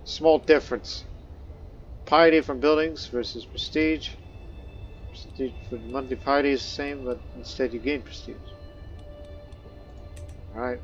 [SPEAKER 1] Small difference. Piety from buildings versus prestige. Prestige for monthly piety is the same, but instead you gain prestige. Alright.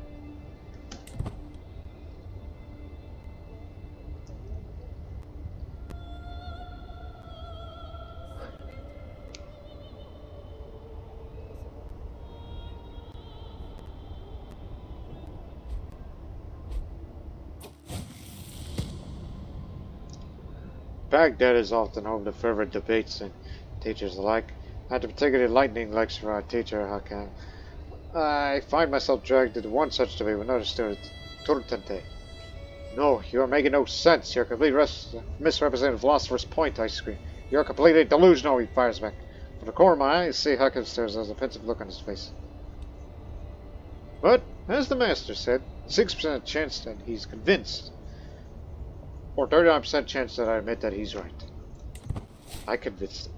[SPEAKER 1] Baghdad is often home to fervent debates and teachers alike. I had a particularly lightning lecture from our teacher, Hakan. I find myself dragged into one such debate with another student, Turtente. No, you are making no sense. You're completely misrepresenting the philosopher's point, I scream. You're completely delusional, he fires back. From the corner of my eye, I see Hakan stares as a pensive look on his face. But, as the master said, 6% chance that he's convinced. Or 39% chance that I admit that he's right. I convinced him.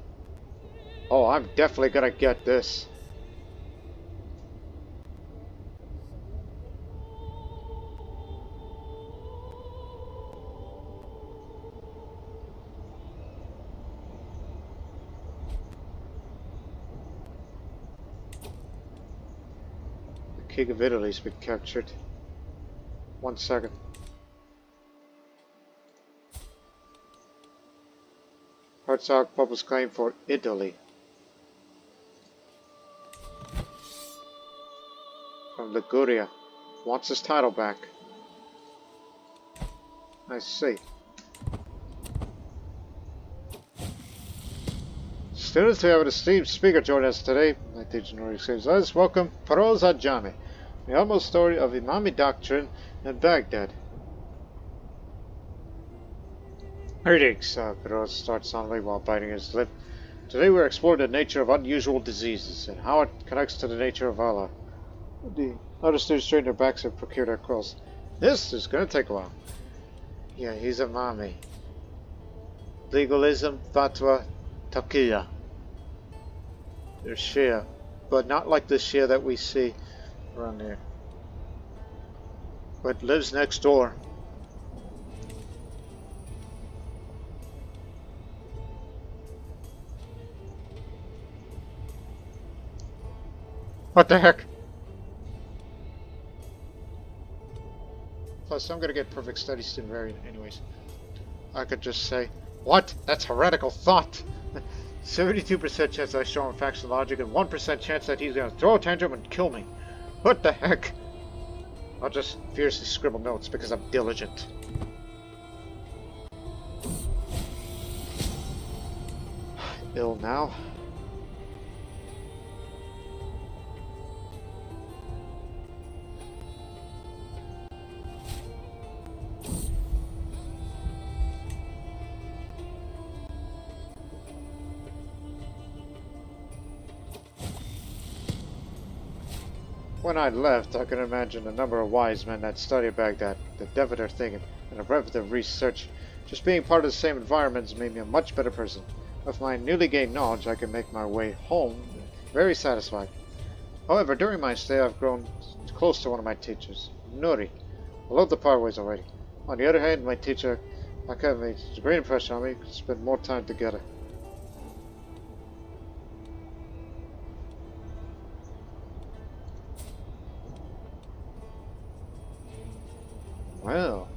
[SPEAKER 1] Oh, I'm definitely gonna get this. The King of Italy's been captured. 1 second. Herzog published claim for Italy. From Liguria. Wants his title back. I see. Students, we have an esteemed speaker join us today. My teacher already says, let us welcome Feroz Ajami, the almost story of Imami doctrine in Baghdad. Greetings, Feroz starts solemnly while biting his lip. Today we're exploring the nature of unusual diseases and how it connects to the nature of Allah. The other students straighten their backs and procure their quills. This is going to take a while. Yeah, he's a mommy. Legalism, fatwa, taqiyya. They're Shia, but not like the Shia that we see around here. But lives next door. What the heck? Plus, I'm gonna get perfect study student variant anyways. I could just say, what? That's heretical thought! 72% chance I show him facts and logic, and 1% chance that he's gonna throw a tantrum and kill me. What the heck? I'll just fiercely scribble notes because I'm diligent. Ill now. When I left, I could imagine a number of wise men that studied Baghdad, the depth of their thinking, and the breadth of their research. Just being part of the same environment has made me a much better person. With my newly gained knowledge, I can make my way home very satisfied. However, during my stay, I've grown close to one of my teachers, Nuri. I love the part ways already. On the other hand, my teacher, Akka, made a great impression on me. We could spend more time together. Well,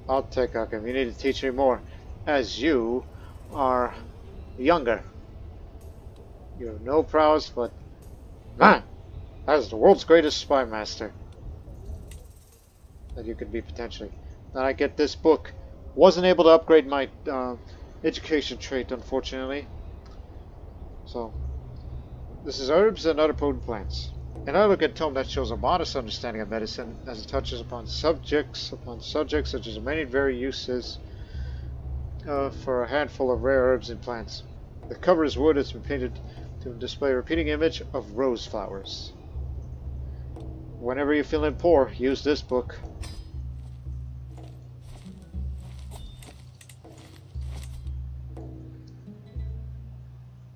[SPEAKER 1] I'll take Hakim. You need to teach me more, as you are younger. You have no prowess, but man, that is the world's greatest spy master that you could be potentially. Then I get this book. Wasn't able to upgrade my education trait, unfortunately. So, this is herbs and other potent plants. And I look at a tome that shows a modest understanding of medicine as it touches upon subjects such as many varied uses for a handful of rare herbs and plants. The cover is wood. It's been painted to display a repeating image of rose flowers. Whenever you're feeling poor, use this book.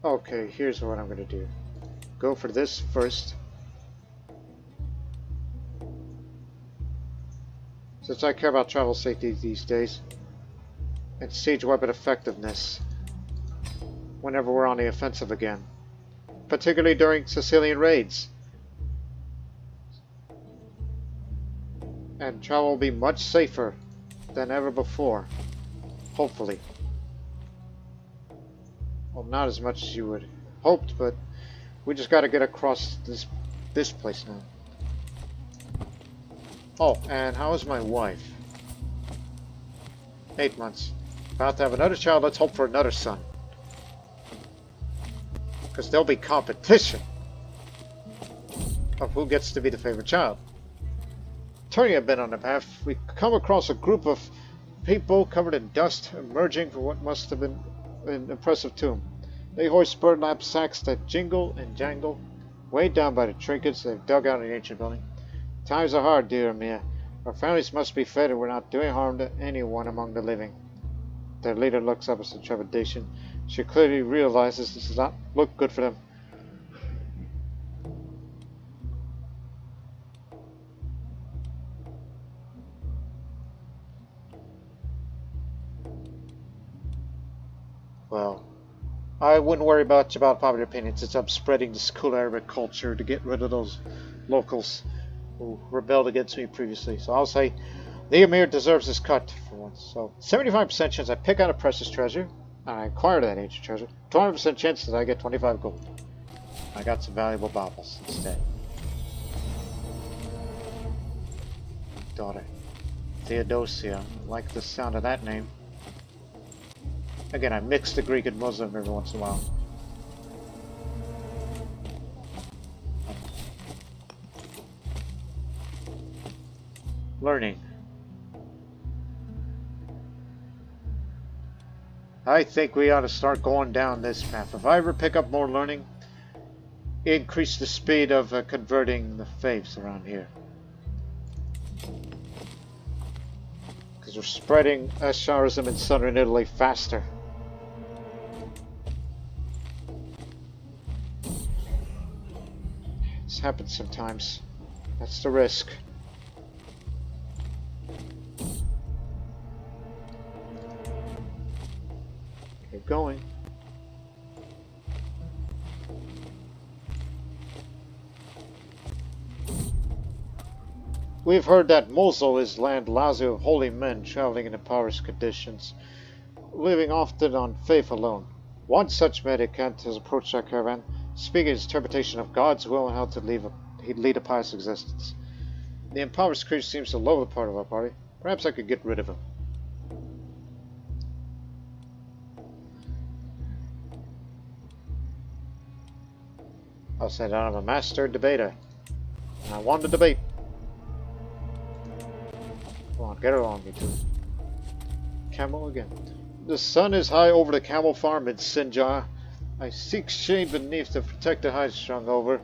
[SPEAKER 1] Okay, here's what I'm going to do. Go for this first. Since I care about travel safety these days, and siege weapon effectiveness whenever we're on the offensive again, particularly during Sicilian raids. And travel will be much safer than ever before, hopefully. Well, not as much as you would hoped, but we just got to get across this place now. Oh, and how is my wife? 8 months. About to have another child. Let's hope for another son. Because there'll be competition of who gets to be the favorite child. Turning a bit on the path, we come across a group of people covered in dust emerging from what must have been an impressive tomb. They hoist burlap sacks that jingle and jangle, weighed down by the trinkets they've dug out of the ancient building. Times are hard, dear Emir. Our families must be fed and we're not doing harm to anyone among the living. Their leader looks up with trepidation. She clearly realizes this does not look good for them. Well, I wouldn't worry much about popular opinion since I'm spreading the Siculo-Arabic culture to get rid of those locals who rebelled against me previously. So I'll say the Emir deserves this cut for once. So 75% chance I pick out a precious treasure and I acquire that ancient treasure. 20% chance that I get 25 gold. I got some valuable baubles instead. Daughter Theodosia. I like the sound of that name. Again, I mix the Greek and Muslim every once in a while. Learning. I think we ought to start going down this path. If I ever pick up more learning, increase the speed of converting the faiths around here. Because we're spreading Asharism in southern Italy faster. This happens sometimes. That's the risk. Keep going. We've heard that Mosul is land lousy of holy men traveling in impoverished conditions, living often on faith alone. One such mendicant has approached our caravan, speaking his interpretation of God's will and how to lead a pious existence. The impoverished creature seems to love the part of our party. Perhaps I could get rid of him. I'll say that I'm a master debater, and I won the debate. Come on, get along, you two. Camel again. The sun is high over the camel farm in Sinjar. I seek shade beneath the protected hide strung over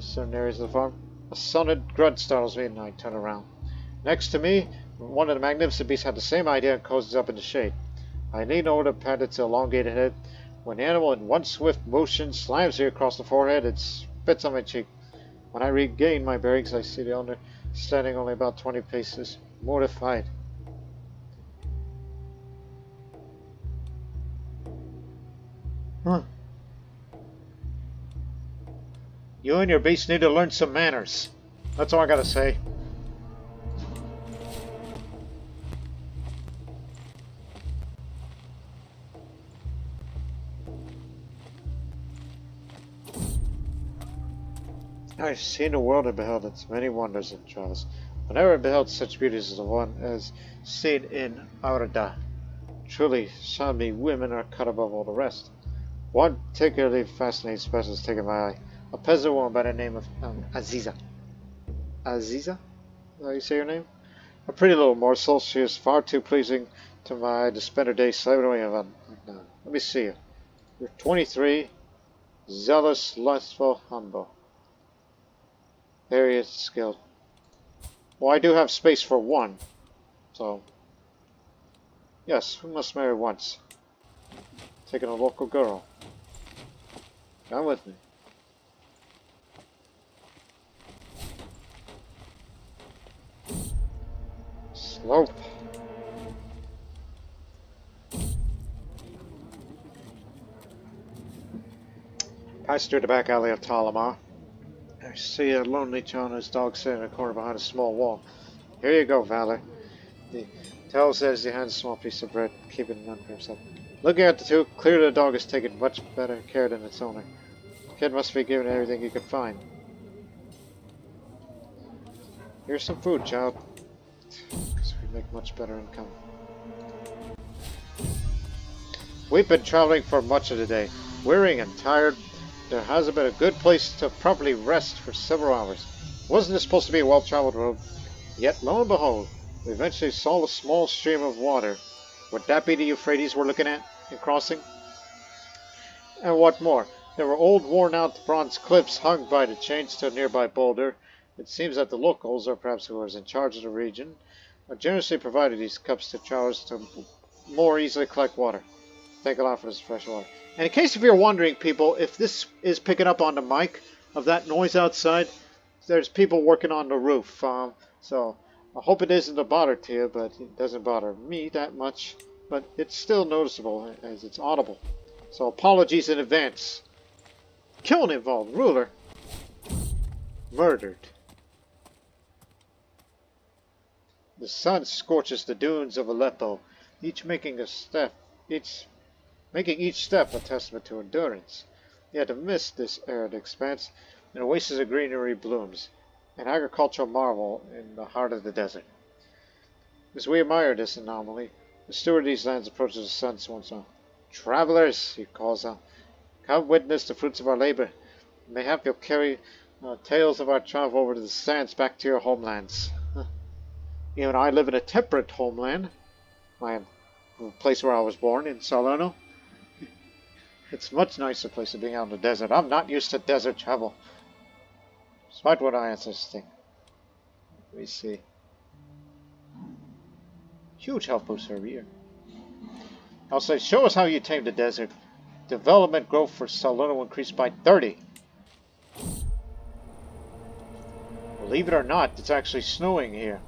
[SPEAKER 1] certain areas of the farm. A sonned grunt startles me and I turn around. Next to me, one of the magnificent beasts had the same idea and cozies up in the shade. I lean over to pat its elongated head. When the animal in one swift motion slams me across the forehead, it spits on my cheek. When I regain my bearings, I see the owner standing only about 20 paces, mortified. You and your beast need to learn some manners. That's all I gotta say. I've seen the world and beheld its many wonders and trials, but never beheld such beauties as the one as seen in Arda. Truly, Shami women are cut above all the rest. One particularly fascinating specimen has taken my eye. A peasant woman by the name of Aziza. Aziza? Is that how you say your name? A pretty little morsel. She is far too pleasing to my eye to spend her days slaving away on. Let me see you. You're 23, zealous, lustful, humble. Very skilled. Well, I do have space for one. So, yes, we must marry once. Taking a local girl. Come with me. Slope. Pass through the back alley of Talamar. I see a lonely John and his dog sitting in a corner behind a small wall. Here you go, Valor. The tell says he hands a small piece of bread, keeping none for himself. Looking at the two, clearly the dog is taking much better care than its owner. The kid must be given everything he could find. Here's some food, child. Because we make much better income. We've been traveling for much of the day, weary and tired. There hasn't been a good place to properly rest for several hours. Wasn't this supposed to be a well-traveled road? Yet, lo and behold, we eventually saw a small stream of water. Would that be the Euphrates we're looking at and crossing? And what more, there were old worn-out bronze clips hung by the chains to a nearby boulder. It seems that the locals, or perhaps whoever's in charge of the region, generously provided these cups to travelers to more easily collect water. Thank a lot for this fresh water. And in case if you're wondering, people, if this is picking up on the mic of that noise outside, there's people working on the roof. So I hope it isn't a bother to you, but it doesn't bother me that much. But it's still noticeable as it's audible. So apologies in advance. Killing involved. Ruler. Murdered. The sun scorches the dunes of Aleppo, making each step a testament to endurance. Yet amidst this arid expanse, an oasis of greenery blooms, an agricultural marvel in the heart of the desert. As we admire this anomaly, the steward of these lands approaches the sun's once more. Travelers, he calls out, come witness the fruits of our labor. Mayhap you'll carry tales of our travel over the sands back to your homelands. Even I live in a temperate homeland, the place where I was born, in Salerno. It's a much nicer place than being out in the desert. I'm not used to desert travel. Despite what our ancestors think. We see. Huge health boost every year. I'll say, show us how you tame the desert. Development growth for Salerno increased by 30. Believe it or not, it's actually snowing here.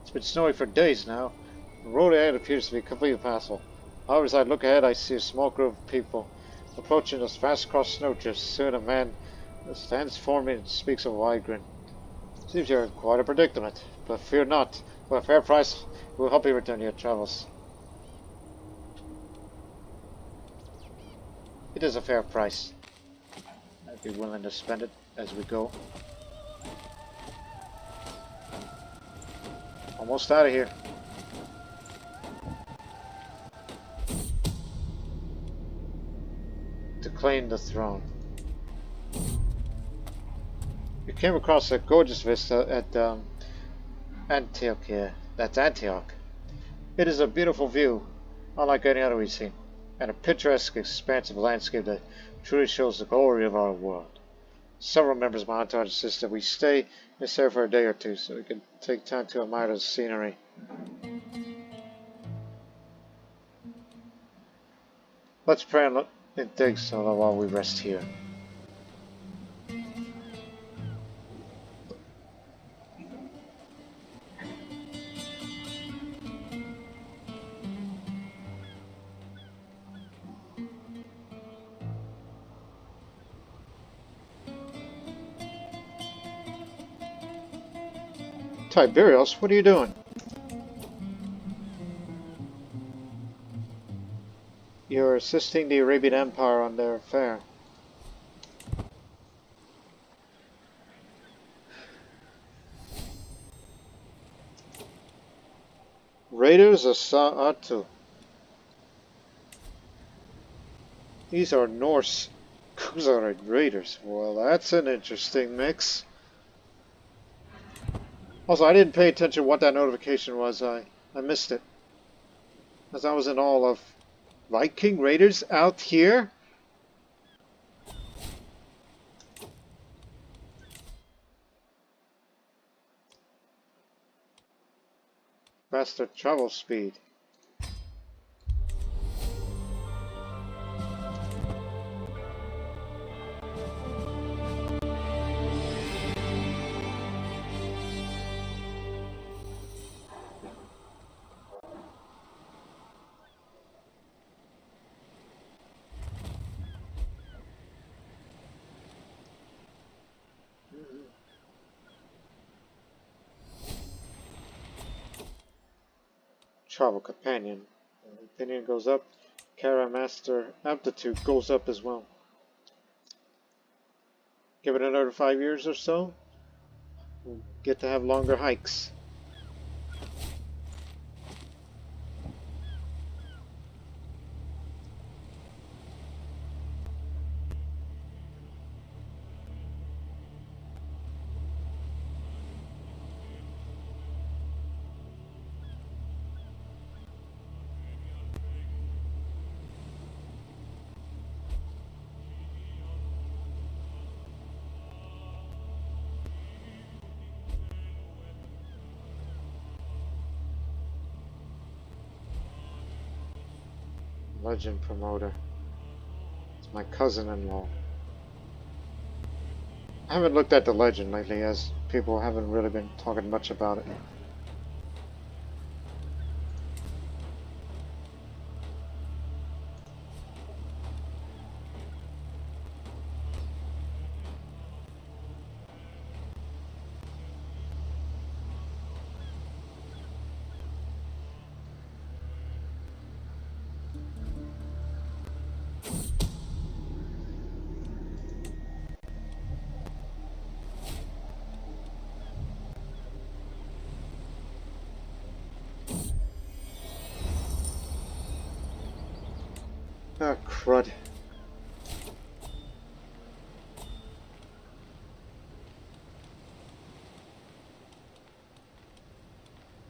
[SPEAKER 1] It's been snowing for days now. The road ahead appears to be completely passable. However, as I look ahead, I see a small group of people approaching us fast across snowdrifts. Soon a man stands before me and speaks of a wide grin. Seems you're in quite a predicament, but fear not. For a fair price, we will help you return your travels. It is a fair price. I'd be willing to spend it as we go. Almost out of here. To claim the throne. We came across a gorgeous vista at Antioch here. That's Antioch. It is a beautiful view, unlike any other we've seen, and a picturesque expansive landscape that truly shows the glory of our world. Several members of my entourage insist that we stay and stay for a day or two so we can take time to admire the scenery. Let's pray and dig some while we rest here. Tiberius, what are you doing? You're assisting the Arabian Empire on their affair. Raiders of Sa'atu. These are Norse Khazarite raiders. Well, that's an interesting mix. Also, I didn't pay attention to what that notification was. I missed it. As I was in awe of Viking raiders out here. Faster travel speed. Travel companion. Opinion goes up. Cara Master aptitude goes up as well. Give it another 5 years or so. We'll get to have longer hikes. Legend promoter. It's my cousin-in-law. I haven't looked at the legend lately, as people haven't really been talking much about it. Ah, crud.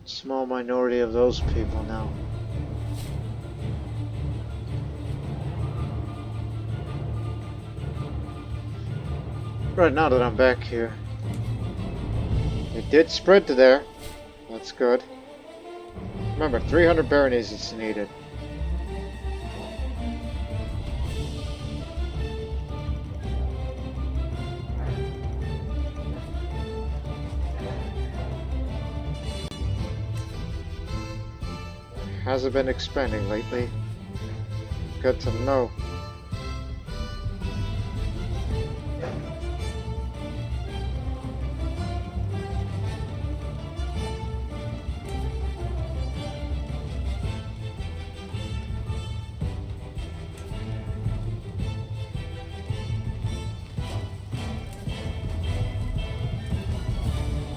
[SPEAKER 1] Small minority of those people now. Right, now that I'm back here. It did spread to there. That's good. Remember, 300 baronies is needed. Has it been expanding lately? Good to know.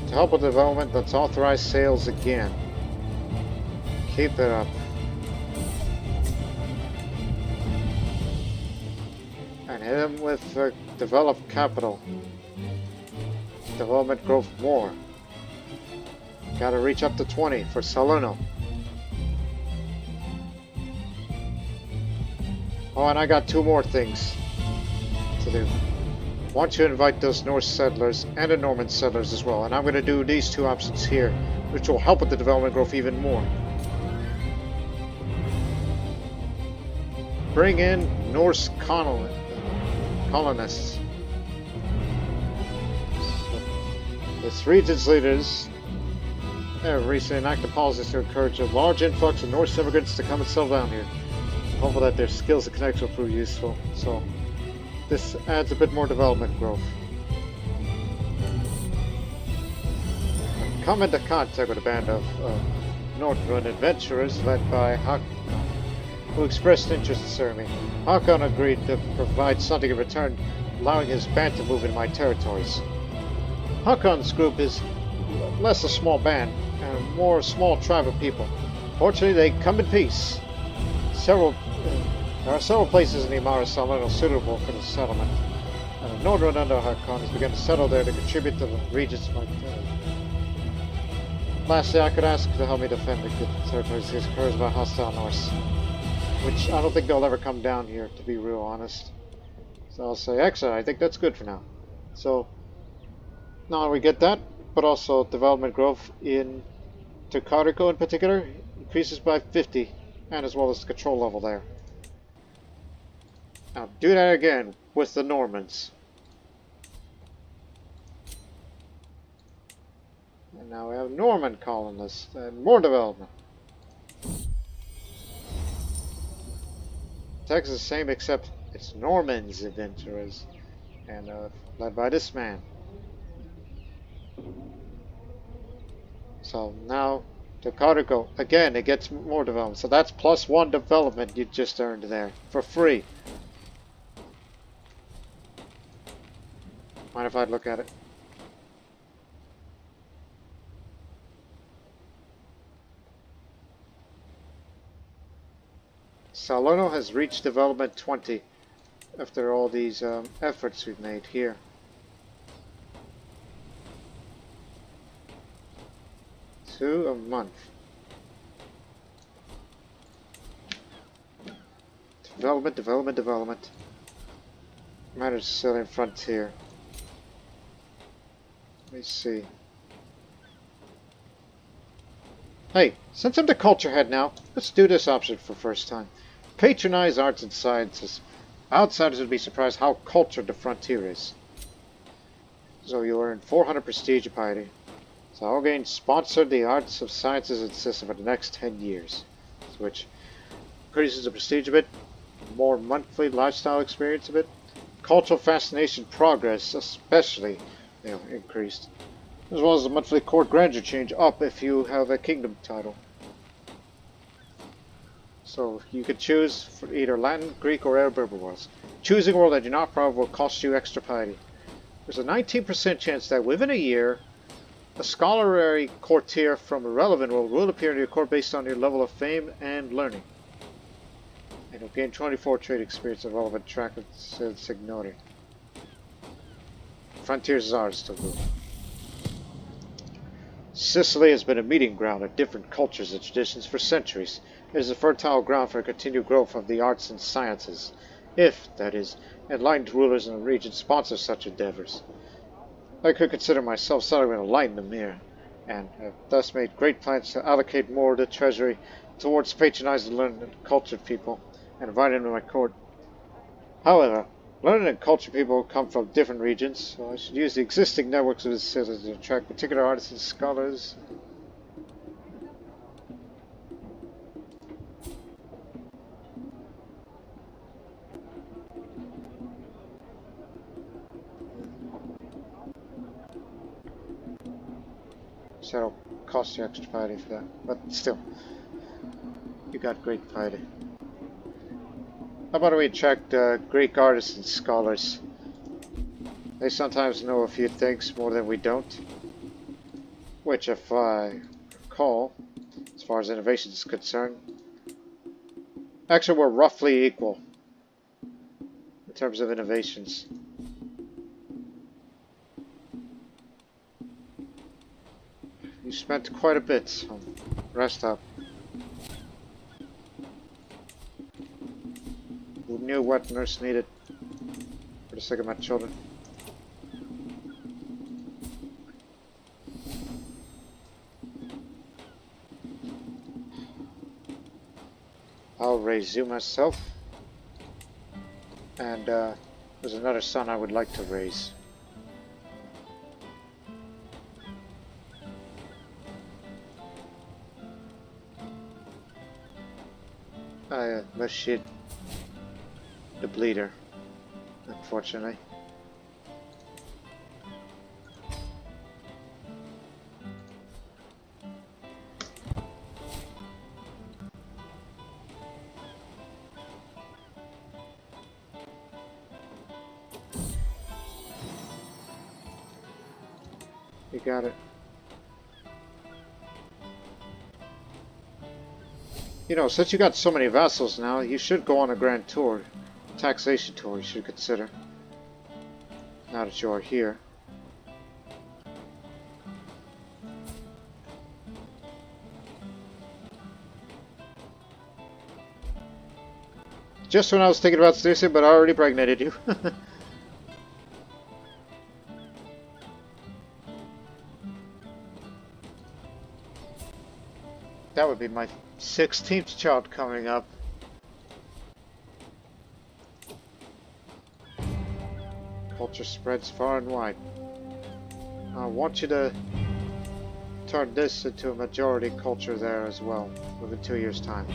[SPEAKER 1] To help with development, let's authorize sales again. Keep it up. And hit him with developed capital. Development growth more. Gotta reach up to 20 for Salerno. Oh, and I got 2 more things to do. I want you to invite those Norse settlers and the Norman settlers as well. And I'm going to do these 2 options here, which will help with the development growth even more. Bring in Norse colonists. So, this region's leaders have recently enacted policies to encourage a large influx of Norse immigrants to come and settle down here. Hopeful that their skills and connections will prove useful. So this adds a bit more development growth. Come into contact with a band of Northern adventurers led by Hak, who expressed interest in serving me. Hakon agreed to provide something in return, allowing his band to move into my territories. Hakon's group is less a small band and more a small tribe of people. Fortunately, they come in peace. There are several places in the Emir Salerno suitable for the settlement. And the northern under Hakon has begun to settle there to contribute to the region's Lastly, I could ask to help me defend the good territories encouraged by hostile Norse. Which I don't think they'll ever come down here, to be real honest. So I'll say excellent. I think that's good for now. So now we get that, but also development growth in Tokarico in particular increases by 50, and as well as the control level there. Now do that again with the Normans. And now we have Norman colonists and more development. Text is the same except it's Normans adventurers, and led by this man. So now Tokarico, again it gets more development, so that's +1 development you just earned there for free. Mind if I look at it? Salerno has reached development 20 after all these efforts we've made here. Two a month. Development, development, development. Matters Sicilian frontier. Let me see. Hey, since I'm the culture head now, let's do this option for first time. patronize arts and sciences. Outsiders would be surprised how cultured the frontier is. So you earn 400 prestige of piety. So I'll gain sponsored the arts of sciences and system for the next 10 years. Which increases the prestige a bit, more monthly lifestyle experience a bit. Cultural fascination progress especially increased. As well as the monthly court grandeur change up if you have a kingdom title. So you could choose for either Latin, Greek, or Arab-Berber worlds. Choosing a world that you're not proud of will cost you extra piety. There's a 19% chance that within a year, a scholarly courtier from a relevant world will appear in your court based on your level of fame and learning. And you'll gain 24 trade experience of relevant track with Signori. Frontiers is ours to rule. Sicily has been a meeting ground of different cultures and traditions for centuries. It is a fertile ground for continued growth of the arts and sciences, if, that is, enlightened rulers in the region sponsor such endeavors. I could consider myself somewhat of an enlightened Emir, and have thus made great plans to allocate more of the treasury towards patronizing learned and cultured people, and invite them to my court. However, learned and cultured people come from different regions, so I should use the existing networks of the city to attract particular artists and scholars. So it'll cost you extra piety for that, but still, you got great piety. How about we attract Greek artists and scholars? They sometimes know a few things more than we don't. Which, if I recall, as far as innovation is concerned, actually we're roughly equal in terms of innovations. You spent quite a bit, so rest up. Who knew what nurse needed for the sake of my children? I'll raise you myself. And there's another son I would like to raise. Rashid, the bleeder, unfortunately. You got it. You know, since you got so many vassals now, you should go on a grand tour. Taxation tour you should consider. Now that you are here. Just when I was thinking about seducing, but I already impregnated you. That would be my 16th child coming up. Culture spreads far and wide. I want you to turn this into a majority culture there as well, within 2 years' time.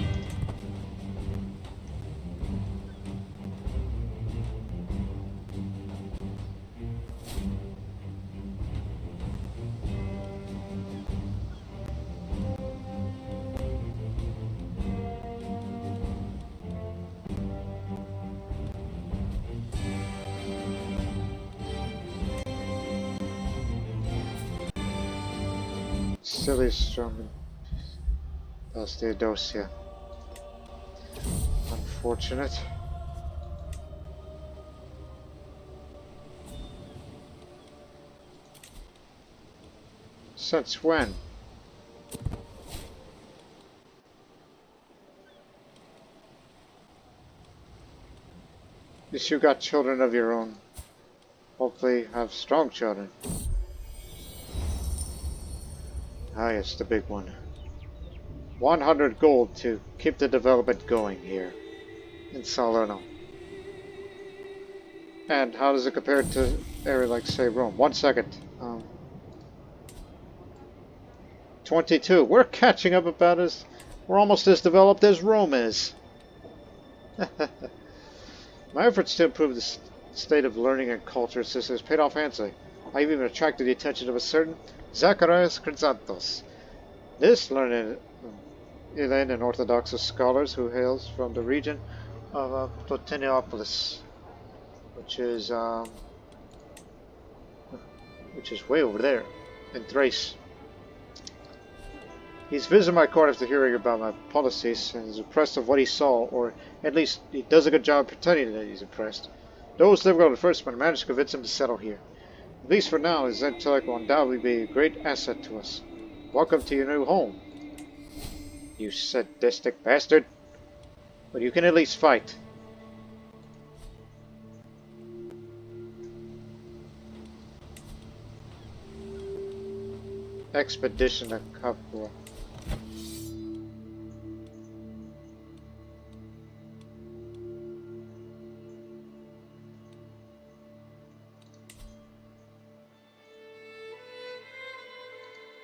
[SPEAKER 1] Silly Stroman. That's Theodosia. Unfortunate. Since when? At least you got children of your own. Hopefully have strong children. Ah yes, the big one. 100 gold to keep the development going here. in Salerno. And how does it compare to area like, say, Rome? 1 second. 22. We're catching up about as... We're almost as developed as Rome is. My efforts to improve the state of learning and culture in Sicily has paid off handsomely. I've even attracted the attention of a certain Zacharias Chrysanthos. This learned Hellenic and Orthodox scholars who hails from the region of Plotinopolis, which is way over there in Thrace. He's visited my court after hearing about my policies and is impressed of what he saw, or at least he does a good job pretending that he's impressed. Though it was difficult at first, but I managed to convince him to settle here. At least for now, his intellect will undoubtedly be a great asset to us. Welcome to your new home, you sadistic bastard. But you can at least fight. Expedition to Capua.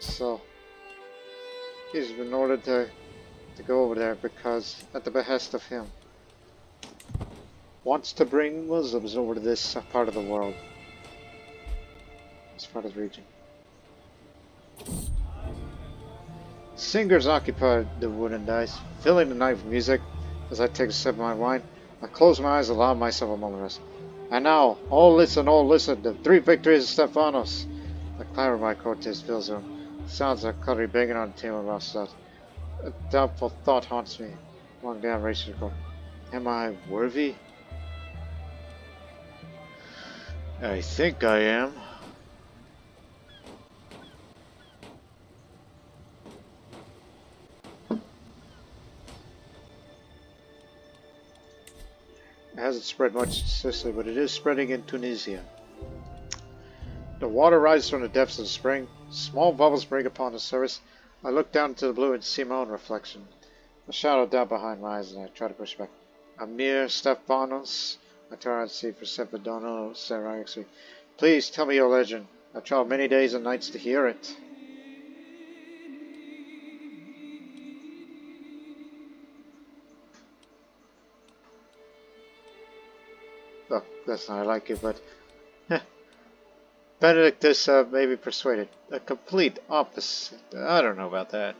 [SPEAKER 1] So he's been ordered to go over there because, at the behest of him, wants to bring Muslims over to this part of the world, this part of the region. Singers occupy the wooden dice, filling the night with music. As I take a sip of my wine, I close my eyes and allow myself a moment of rest. And now, all listen, the Three Victories of Stephanos. The clamor of my Courtiers fills the room. Sounds like cutlery banging on the table rushes out. A doubtful thought haunts me. Long down, racing to the court. Am I worthy? I think I am. It hasn't spread much in Sicily, but it is spreading in Tunisia. The water rises from the depths of the spring. Small bubbles break upon the surface. I look down into the blue and see my own reflection. A shadow down behind my eyes, and I try to push back. Emir Stephanos. I turn and see for Sepadono Seriously. Please tell me your legend. I've traveled many days and nights to hear it. Look, that's not like it, but Benedictus may be persuaded. A complete opposite. I don't know about that.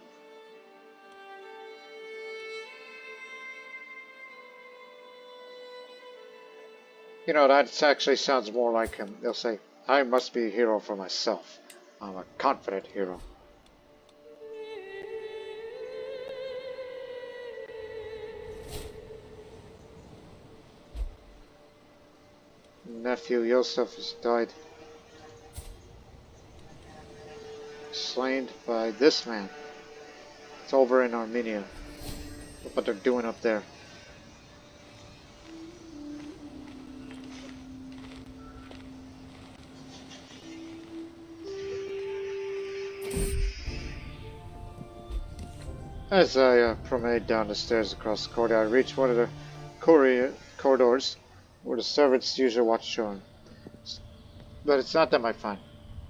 [SPEAKER 1] You know, that actually sounds more like him. They'll say, I must be a hero for myself. I'm a confident hero. Nephew Yosef has died. Slain by this man. It's over in Armenia. Look what they're doing up there. As I promenade down the stairs across the courtyard, I reach one of the corridors where the servants usually watch showing. But it's not them I find.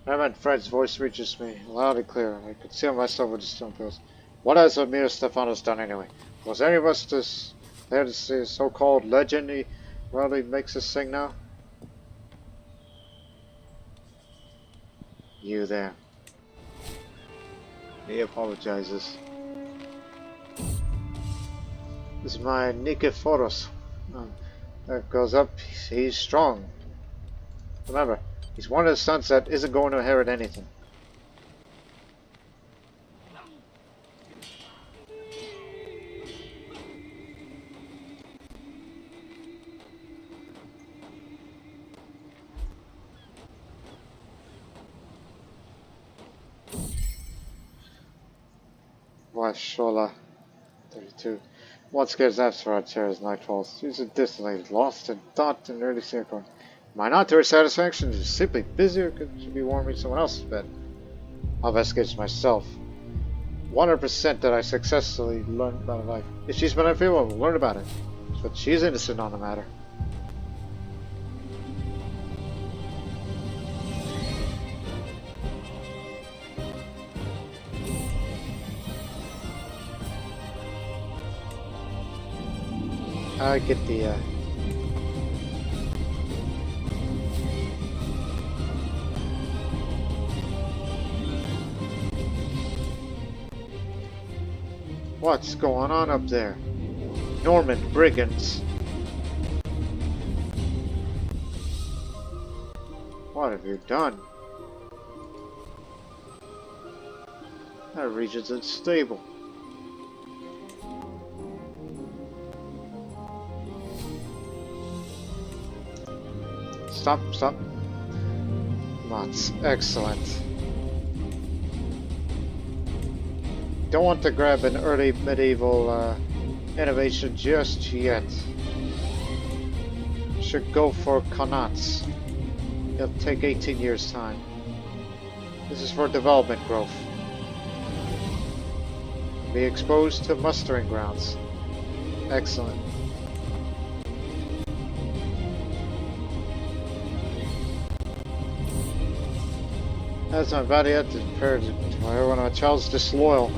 [SPEAKER 1] Reverend Fred's voice reaches me loud and clear. I conceal myself with the stone pillars. What has Emir Stephanos done anyway? Was any of us there to see a so-called legend he makes us sing now? You there. He apologizes. This is my Nikephoros. That goes up, he's strong. Remember, he's one of the sons that isn't going to inherit anything. Washola 32. Once gets after our chair as night falls. She's a distant lost in thought and early circle. Am I not to her satisfaction? Is she simply busy, or could she be warming someone else's bed? I'll investigate myself. 100% that I successfully learned about her life. If she's been unfaithful, we'll learn about it. She's but she's innocent on the matter. I get the what's going on up there? Norman brigands. What have you done? That region's unstable. Stop, stop. That's excellent. Don't want to grab an early medieval innovation just yet. Should go for Connaughts. It'll take 18 years' time. This is for development growth. Be exposed to mustering grounds. Excellent. As my body had prepared to everyone of Charles disloyal.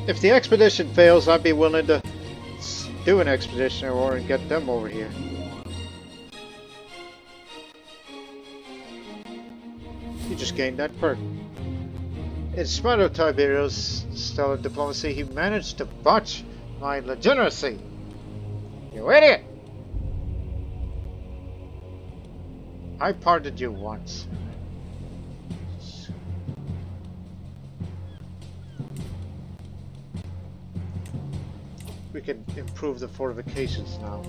[SPEAKER 1] If the expedition fails, I'd be willing to do an expedition or get them over here. You just gained that perk. In spite of Tiberius' stellar diplomacy, he managed to botch my legitimacy. You idiot! I pardoned you once. We can improve the fortifications now.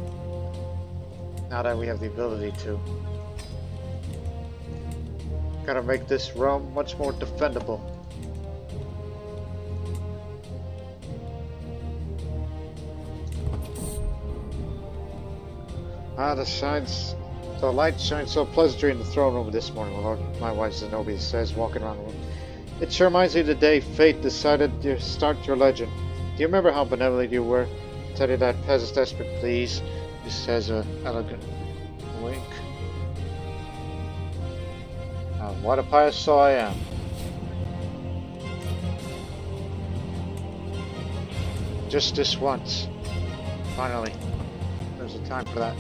[SPEAKER 1] Now that we have the ability to. Gotta make this realm much more defendable. The light shines so pleasantly in the throne room this morning, my lord. My wife Zenobia says, walking around the room. It sure reminds me of the day fate decided to start your legend. Do you remember how benevolent you were? Tell you that peasant's desperate, please. He says an elegant wink. What a pious soul I am. Just this once. Finally. There's a time for that.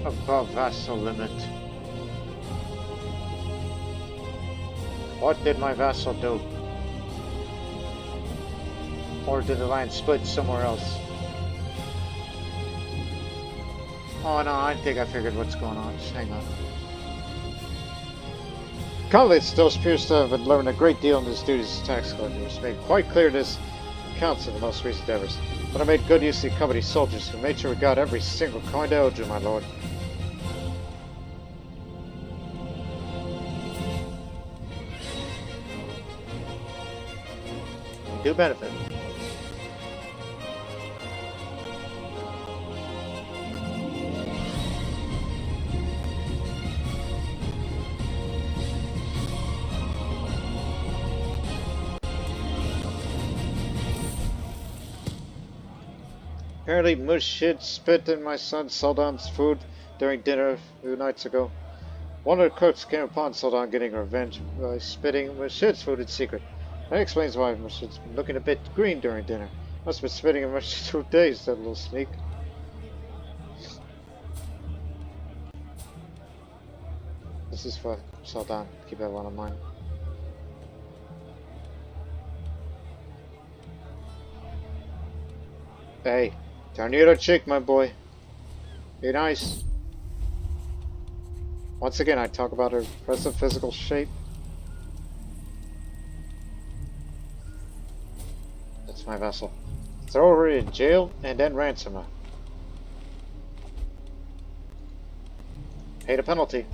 [SPEAKER 1] Above vassal limit. What did my vassal do? Or did the line split somewhere else? Oh no, I think I figured what's going on. Just hang on. Conley still appears to have learned a great deal in his duties as tax collector. It's made quite clear in his accounts of the most recent endeavors. But I made good use of the company's soldiers who made sure we got every single coin to owed you, my lord. Do benefit. Apparently Murshid spit in my son Sawdan's food during dinner a few nights ago. One of the cooks came upon Sawdan getting revenge by spitting Murshid's food in secret. That explains why Murshid's been looking a bit green during dinner. Must have been spitting in Murshid's food days, that little sneak. This is for Sawdan. Keep that one in mind. Hey, turn the other cheek, my boy. Be nice. Once again, I talk about her present physical shape. That's my vessel. Throw her in jail and then ransom her. Pay the penalty.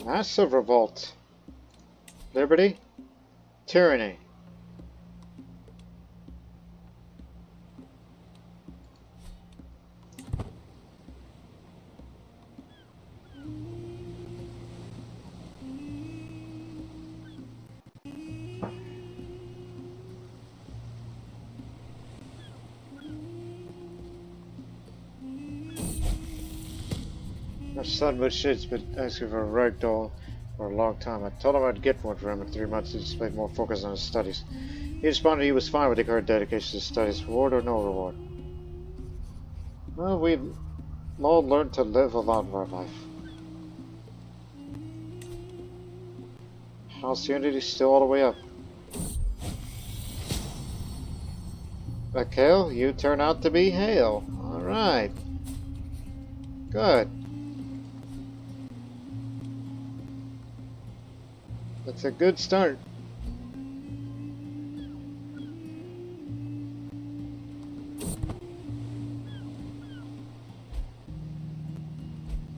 [SPEAKER 1] Massive revolt. Liberty. Tyranny. My son Bashid's been asking for a ragdoll for a long time. I told him I'd get one for him in 3 months to display more focus on his studies. He responded he was fine with the current dedication to studies, reward or no reward. Well, we've all learned to live a lot of our life. House Unity's still all the way up. But Hale, you turn out to be Hale. Alright. Good. That's a good start.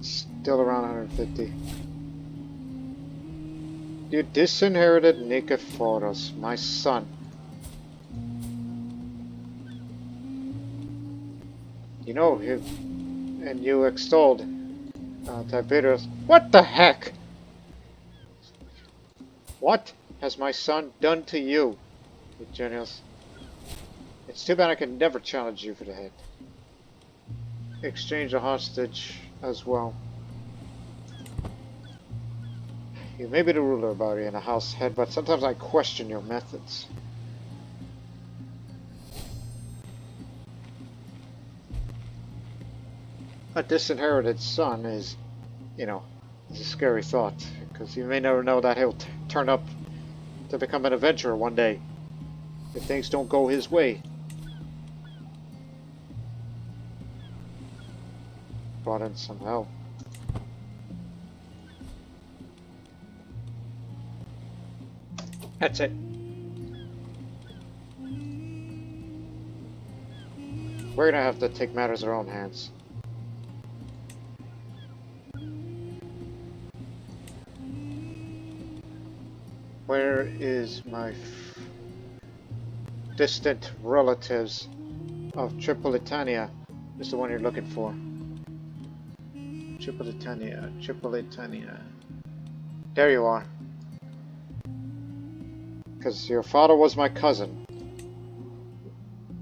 [SPEAKER 1] Still around 150. You disinherited Nikephoros, my son. You know, you extolled Tiberius. What the heck? What has my son done to you, Eugenius? It's too bad I can never challenge you for the head. Exchange a hostage as well. You may be the ruler of Bari and a house head, but sometimes I question your methods. A disinherited son is, you know, is a scary thought, because you may never know that he'll turn up to become an adventurer one day, if things don't go his way. Brought in some help. That's it. We're gonna have to take matters in our own hands. Where is my distant relatives of Tripolitania? Is the one you're looking for. Tripolitania. There you are. Because your father was my cousin.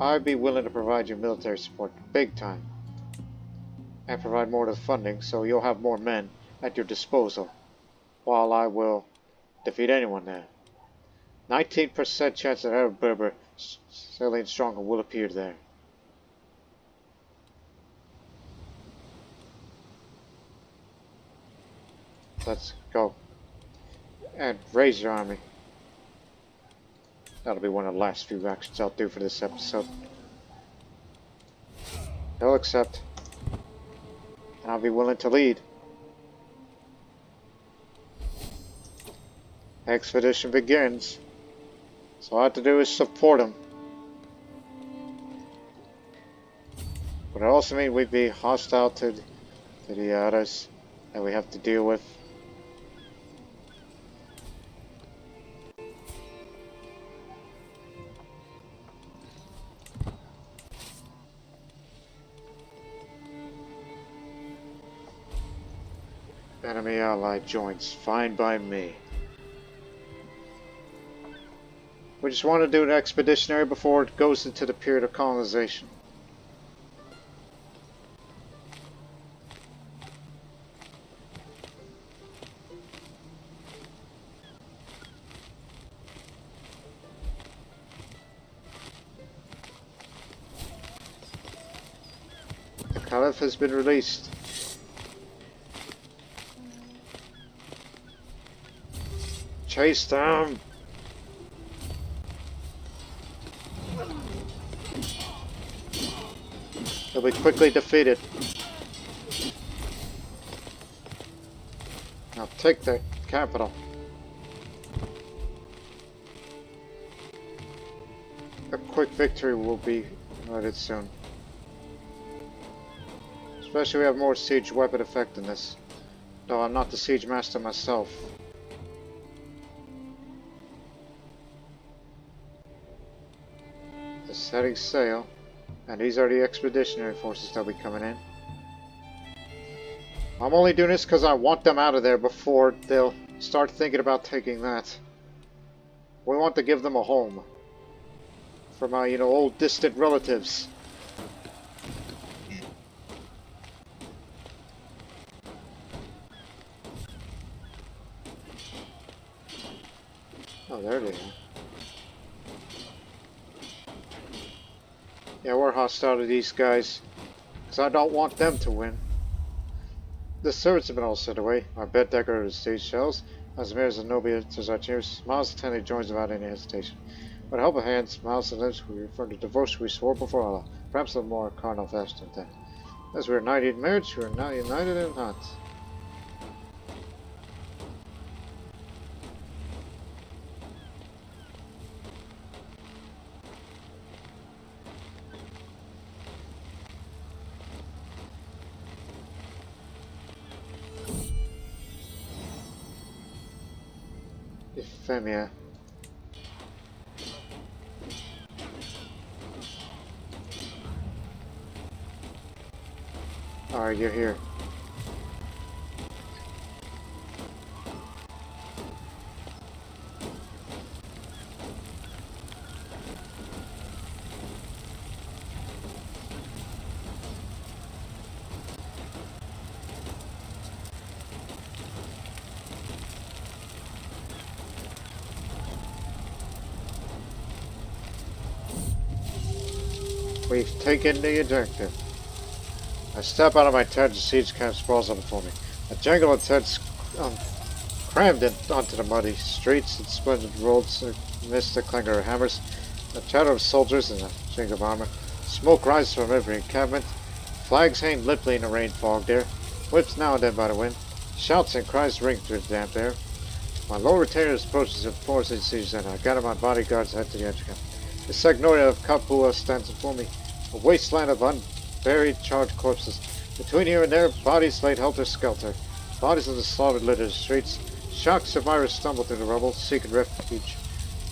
[SPEAKER 1] I'd be willing to provide you military support, big time. And provide more of the funding, so you'll have more men at your disposal. While I will defeat anyone there. 19% chance that Arab-Berber Sicilian stronghold will appear there. Let's go. And raise your army. That'll be one of the last few actions I'll do for this episode. They'll accept. And I'll be willing to lead. Expedition begins. So all I have to do is support them. But it also means we'd be hostile to the others that we have to deal with. Enemy ally joins. Fine by me. We just want to do an expeditionary before it goes into the period of colonization. Caliph has been released. Chase them! They'll be quickly defeated. Now take the capital. A quick victory will be added soon. Especially we have more siege weapon effectiveness. Though I'm not the siege master myself. The setting sail. And these are the expeditionary forces that'll be coming in. I'm only doing this because I want them out of there before they'll start thinking about taking that. We want to give them a home. For my, old distant relatives. Oh, there they are. Yeah, we're hostile to these guys. Because I don't want them to win. The servants have been all sent away. Our bed decorated with stage shells. As Emirs and Nobia to our cheers, Miles attended joins without any hesitation. With the help of hands, Miles and lips, we refer to devotion we swore before Allah. Perhaps a more carnal fashion than that. As we are united in marriage, we are now united in heart. Femia. Alright, you're here. We've taken the objective. I step out of my tent, the siege camp sprawls up before me. A jangle of tents crammed onto the muddy streets and splendid roads amidst the clangor of hammers, the chatter of soldiers and the jingle of armor. Smoke rises from every encampment. Flags hang limply in the rain fogged air, whipped now and then by the wind. Shouts and cries ring through the damp air. My low retainers approaches and forces the siege, and I gather my bodyguards head to the edge camp. The Signoria of Capua stands before me, a wasteland of unburied, charred corpses. Between here and there, bodies laid helter-skelter, bodies of the slaughtered litter the streets. Shocked survivors stumble through the rubble, seeking refuge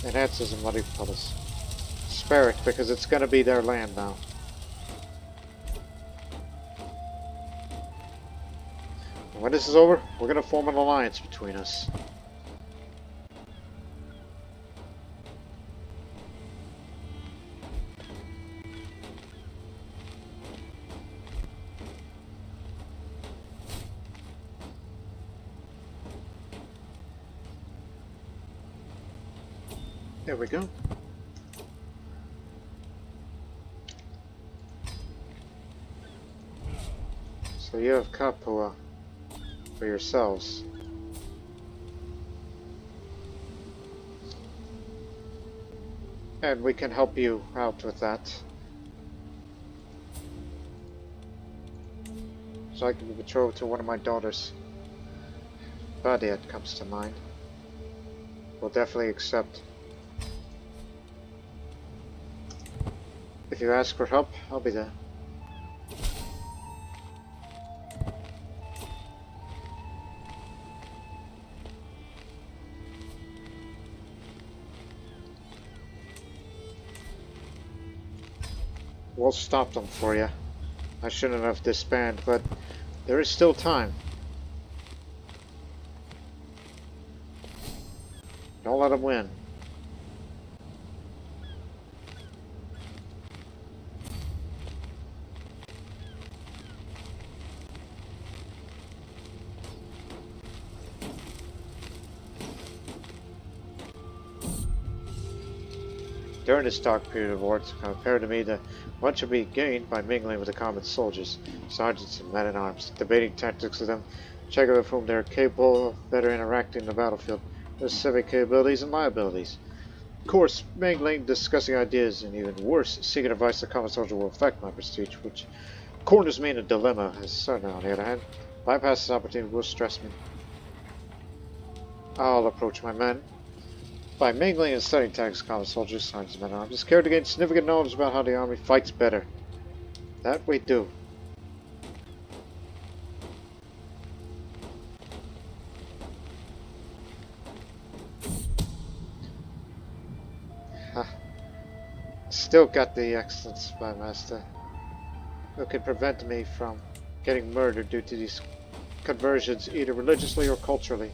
[SPEAKER 1] in answers and muddy puddles. Spare it, because it's going to be their land now. And when this is over, we're going to form an alliance between us. There we go. So you have Capua for yourselves. And we can help you out with that. So I can be betrothed to one of my daughters. Baghdad comes to mind. We'll definitely accept. If you ask for help, I'll be there. We'll stop them for you. I shouldn't have disbanded, but there is still time. Don't let them win. During this dark period of war, it appeared to me that much would be gained by mingling with the common soldiers, sergeants and men-at-arms, debating tactics with them, checking with whom they are capable of better interacting in the battlefield, their civic capabilities and liabilities. Of course, mingling, discussing ideas, and even worse, seeking advice of the common soldier will affect my prestige, which corners me in a dilemma, as certain on the other hand. Bypass this opportunity will stress me. I'll approach my men. By mingling and studying tactics of common soldiers, sergeants and men-at-arms, it's care to gain significant knowledge about how the army fights better. That we do. Still got the excellent spy master, who can prevent me from getting murdered due to these conversions, either religiously or culturally.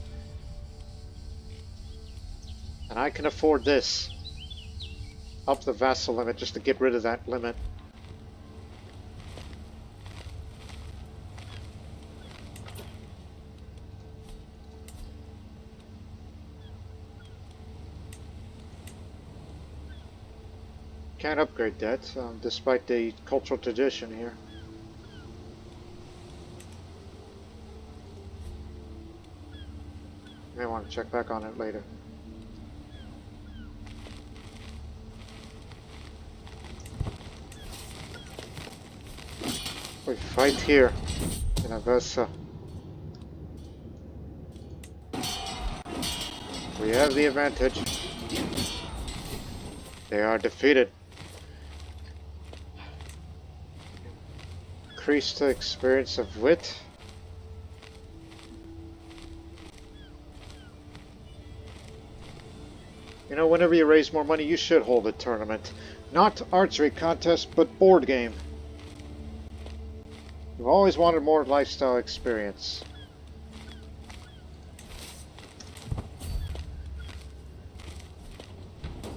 [SPEAKER 1] And I can afford this. Up the vassal limit just to get rid of that limit. Can't upgrade that, despite the cultural tradition here. May want to check back on it later. We fight here in Avessa. We have the advantage. They are defeated. Increase the experience of VIET. You know, whenever you raise more money, you should hold a tournament. Not archery contest, but board game. You've always wanted more lifestyle experience.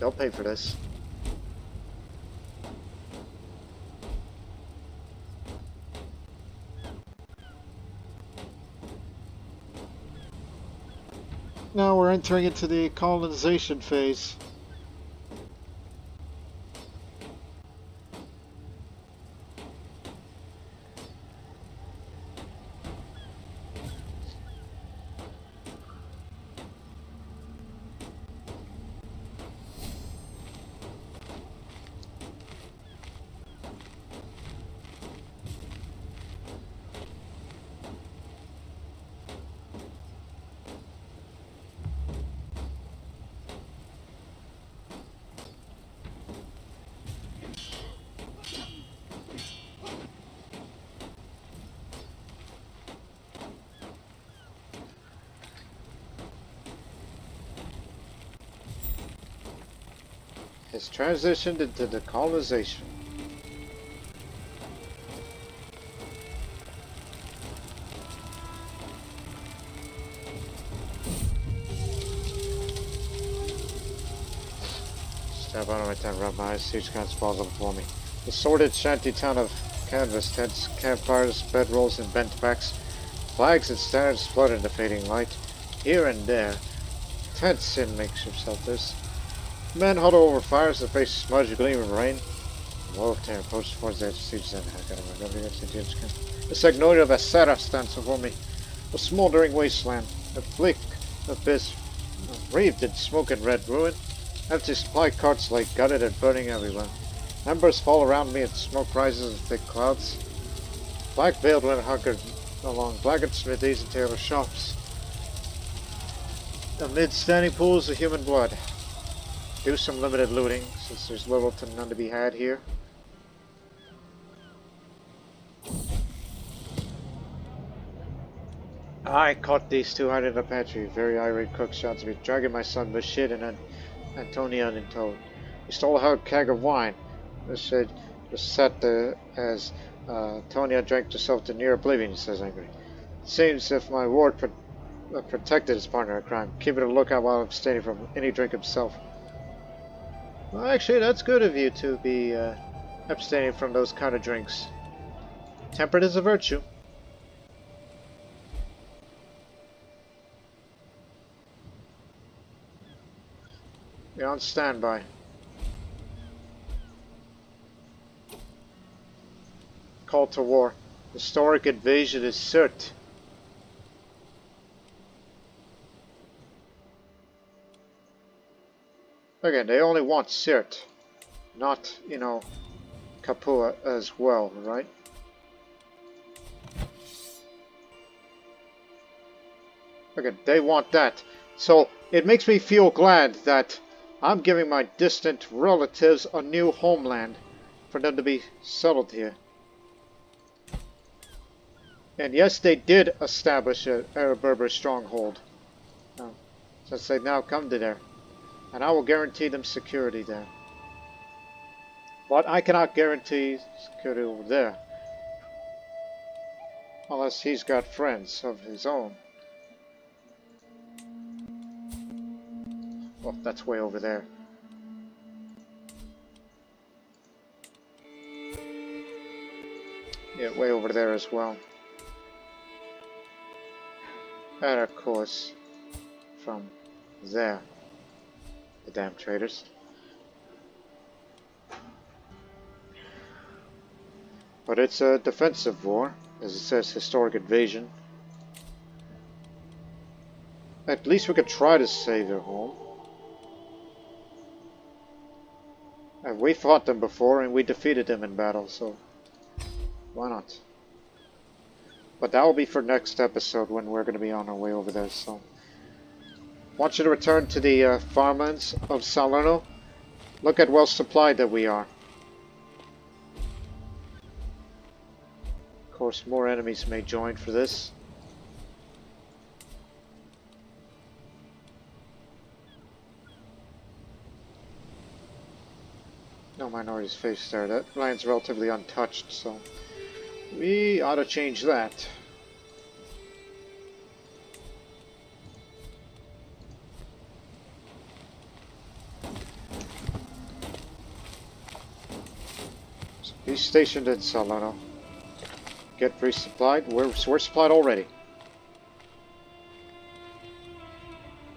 [SPEAKER 1] They'll pay for this. Now we're entering into the colonization phase. Has transitioned into the colonization. Step out of my tent, rub my eyes, siege guns falls up before me. The sordid shanty town of canvas tents, campfires, bedrolls, and bent backs. Flags and standards flooded in the fading light. Here and there, tents in makeshift shelters. Men huddle over fires that face smudge gleaming rain. Low of terror approaches towards the edge of siege center. The Signoria of Asera stands before me. A smoldering wasteland, a bleak abyss, wreathed in smoke and red ruin. Empty supply carts lay gutted and burning everywhere. Embers fall around me and smoke rises in thick clouds. Black veiled women hunkered along blackened smithies and tailor shops. Amid standing pools of human blood. Do some limited looting, since there's little to none to be had here. I caught these two hiding in the pantry. Very irate cook shouts at me, dragging my son Bashir and Antonia in tow. He stole a hot keg of wine. Bashir just sat there as Antonia drank herself to near oblivion, he says angrily. It seems if my ward protected his partner in crime, keeping a lookout while abstaining from any drink himself. Well, actually, that's good of you to be abstaining from those kind of drinks. Temperate is a virtue. You're on standby. Call to war. Historic invasion is cert. Again, they only want cert, not, you know, Capua as well, right? Again, they want that. So it makes me feel glad that I'm giving my distant relatives a new homeland for them to be settled here. And yes, they did establish an Arab-Berber stronghold, since they've now come to there. And I will guarantee them security there. But I cannot guarantee security over there. Unless he's got friends of his own. Well, that's way over there. Yeah, way over there as well. And of course, from there. The damn traitors. But it's a defensive war, as it says, historic invasion. At least we could try to save their home. And we fought them before and we defeated them in battle, so why not? But that will be for next episode when we're going to be on our way over there, so. Want you to return to the farmlands of Salerno. Look at well supplied that we are. Of course, more enemies may join for this. No minorities face there. That land's relatively untouched, so we ought to change that. So he's stationed in Salerno. Get resupplied. We're supplied already.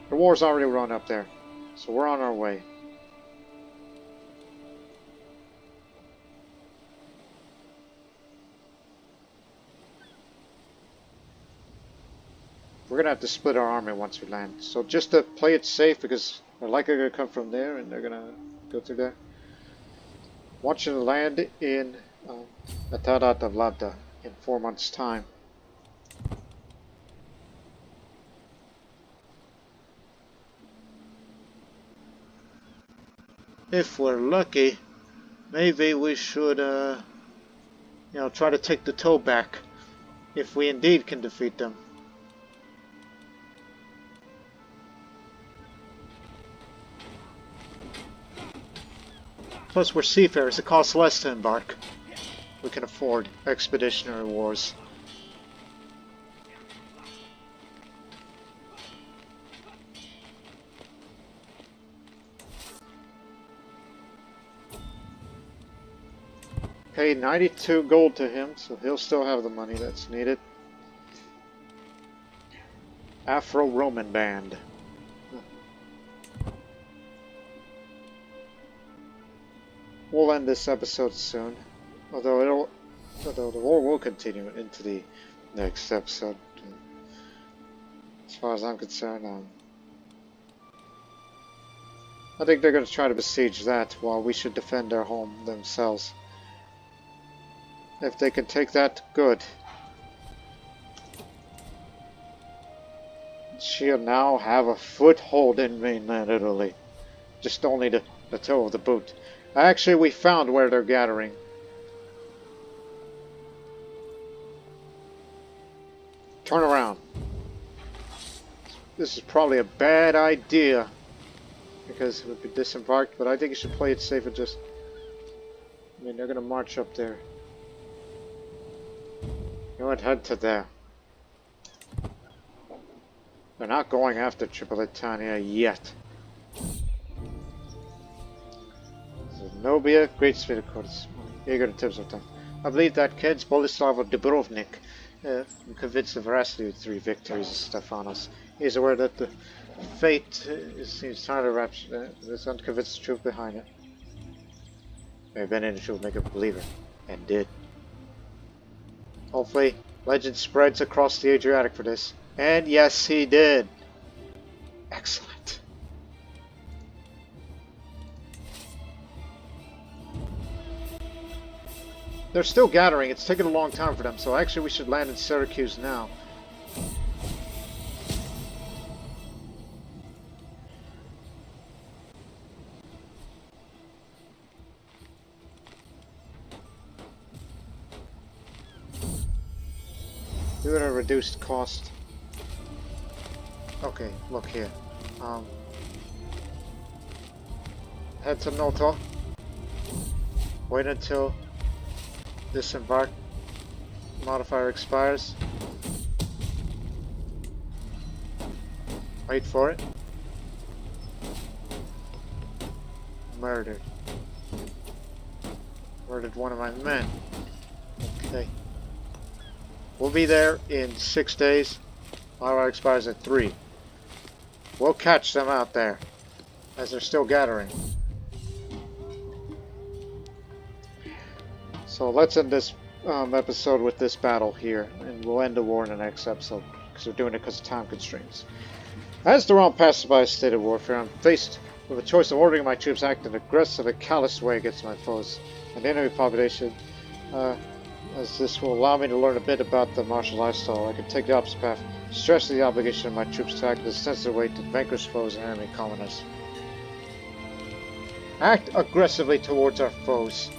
[SPEAKER 1] The war's already run up there, so we're on our way. We're gonna have to split our army once we land. So just to play it safe, because they're likely gonna come from there and they're gonna go through there. Want you to land in Metadat of Labda in 4 months' time. If we're lucky, maybe we should, try to take the toe back, if we indeed can defeat them. Plus, we're seafarers. It costs less to embark. We can afford expeditionary wars. Pay 92 gold to him, so he'll still have the money that's needed. Afro-Roman band. We'll end this episode soon, although the war will continue into the next episode. As far as I'm concerned, I think they're going to try to besiege that, while we should defend our home themselves. If they can take that, good. She'll now have a foothold in mainland Italy. Just only the toe of the boot. Actually, we found where they're gathering. Turn around. This is probably a bad idea, because it would be disembarked, but I think you should play it safe and just... I mean, they're going to march up there. You know what, head to there. They're not going after Tripolitania yet. Nobia, great spirit of Courtiers, eager to tips of time. I believe that Ked's Boleslav of Dubrovnik convinced the veracity of Three Victories of Stephanos. He is aware that the fate seems trying to wrap this unconvinced truth behind it. May have been in the truth make a believer, and did. Hopefully, legend spreads across the Adriatic for this. And yes, he did. Excellent. They're still gathering. It's taken a long time for them, so actually we should land in Syracuse now. Do it at a reduced cost. Okay, look here. Head to Noto. Wait until disembark modifier expires. Wait for it. Murdered. Murdered one of my men. Okay. We'll be there in 6 days. Modifier expires at 3. We'll catch them out there as they're still gathering. So let's end this episode with this battle here, and we'll end the war in the next episode because we're doing it because of time constraints. As the realm passes by a state of warfare, I'm faced with a choice of ordering my troops act in an aggressive and callous way against my foes and the enemy population, as this will allow me to learn a bit about the martial lifestyle. I can take the opposite path, stressing the obligation of my troops to act in a sensitive way to vanquish foes and enemy colonists. Act aggressively towards our foes.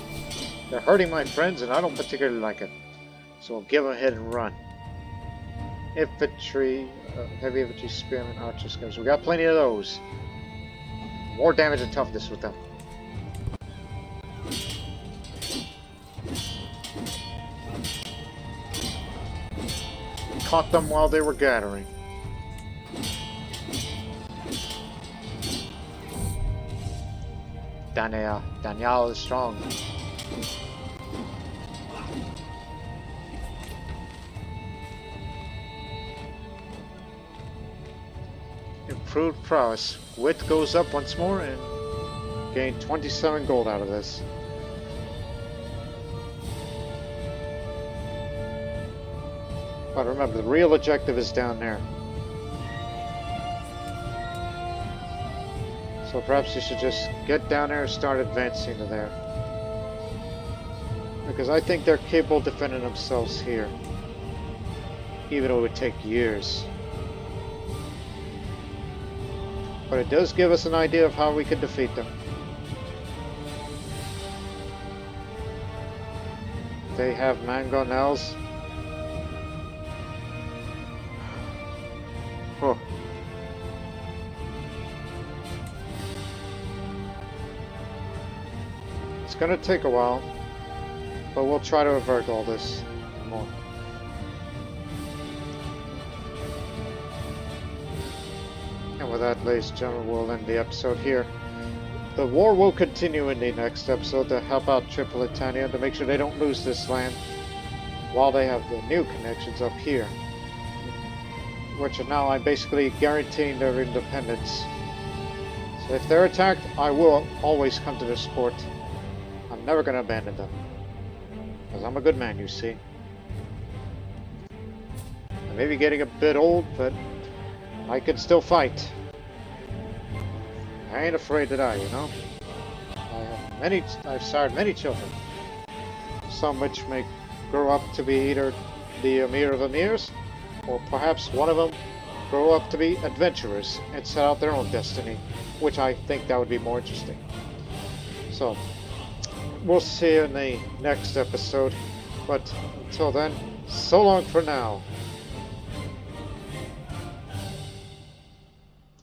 [SPEAKER 1] They're hurting my friends and I don't particularly like it, so I'll give them a hit and run. Infantry, heavy infantry, spearmen, archers, gunners. We got plenty of those. More damage and toughness with them. Caught them while they were gathering. Daniel is strong. Improved prowess. Wit goes up once more and gain 27 gold out of this. But remember, the real objective is down there. So perhaps you should just get down there and start advancing to there. Because I think they're capable of defending themselves here. Even though it would take years. But it does give us an idea of how we could defeat them. They have mangonels. Oh. It's gonna take a while, but we'll try to avert all this more. And with that, ladies and gentlemen, we'll end the episode here. The war will continue in the next episode to help out Tripolitania to make sure they don't lose this land while they have the new connections up here, which are now I'm basically guaranteeing their independence. So if they're attacked, I will always come to their support. I'm never going to abandon them. Because I'm a good man, you see. I may be getting a bit old, but I can still fight. I ain't afraid to die, you know. I've sired many children. Some which may grow up to be either the Emir of Emirs, or perhaps one of them grow up to be adventurers and set out their own destiny, which I think that would be more interesting. So, we'll see you in the next episode, but until then, so long for now.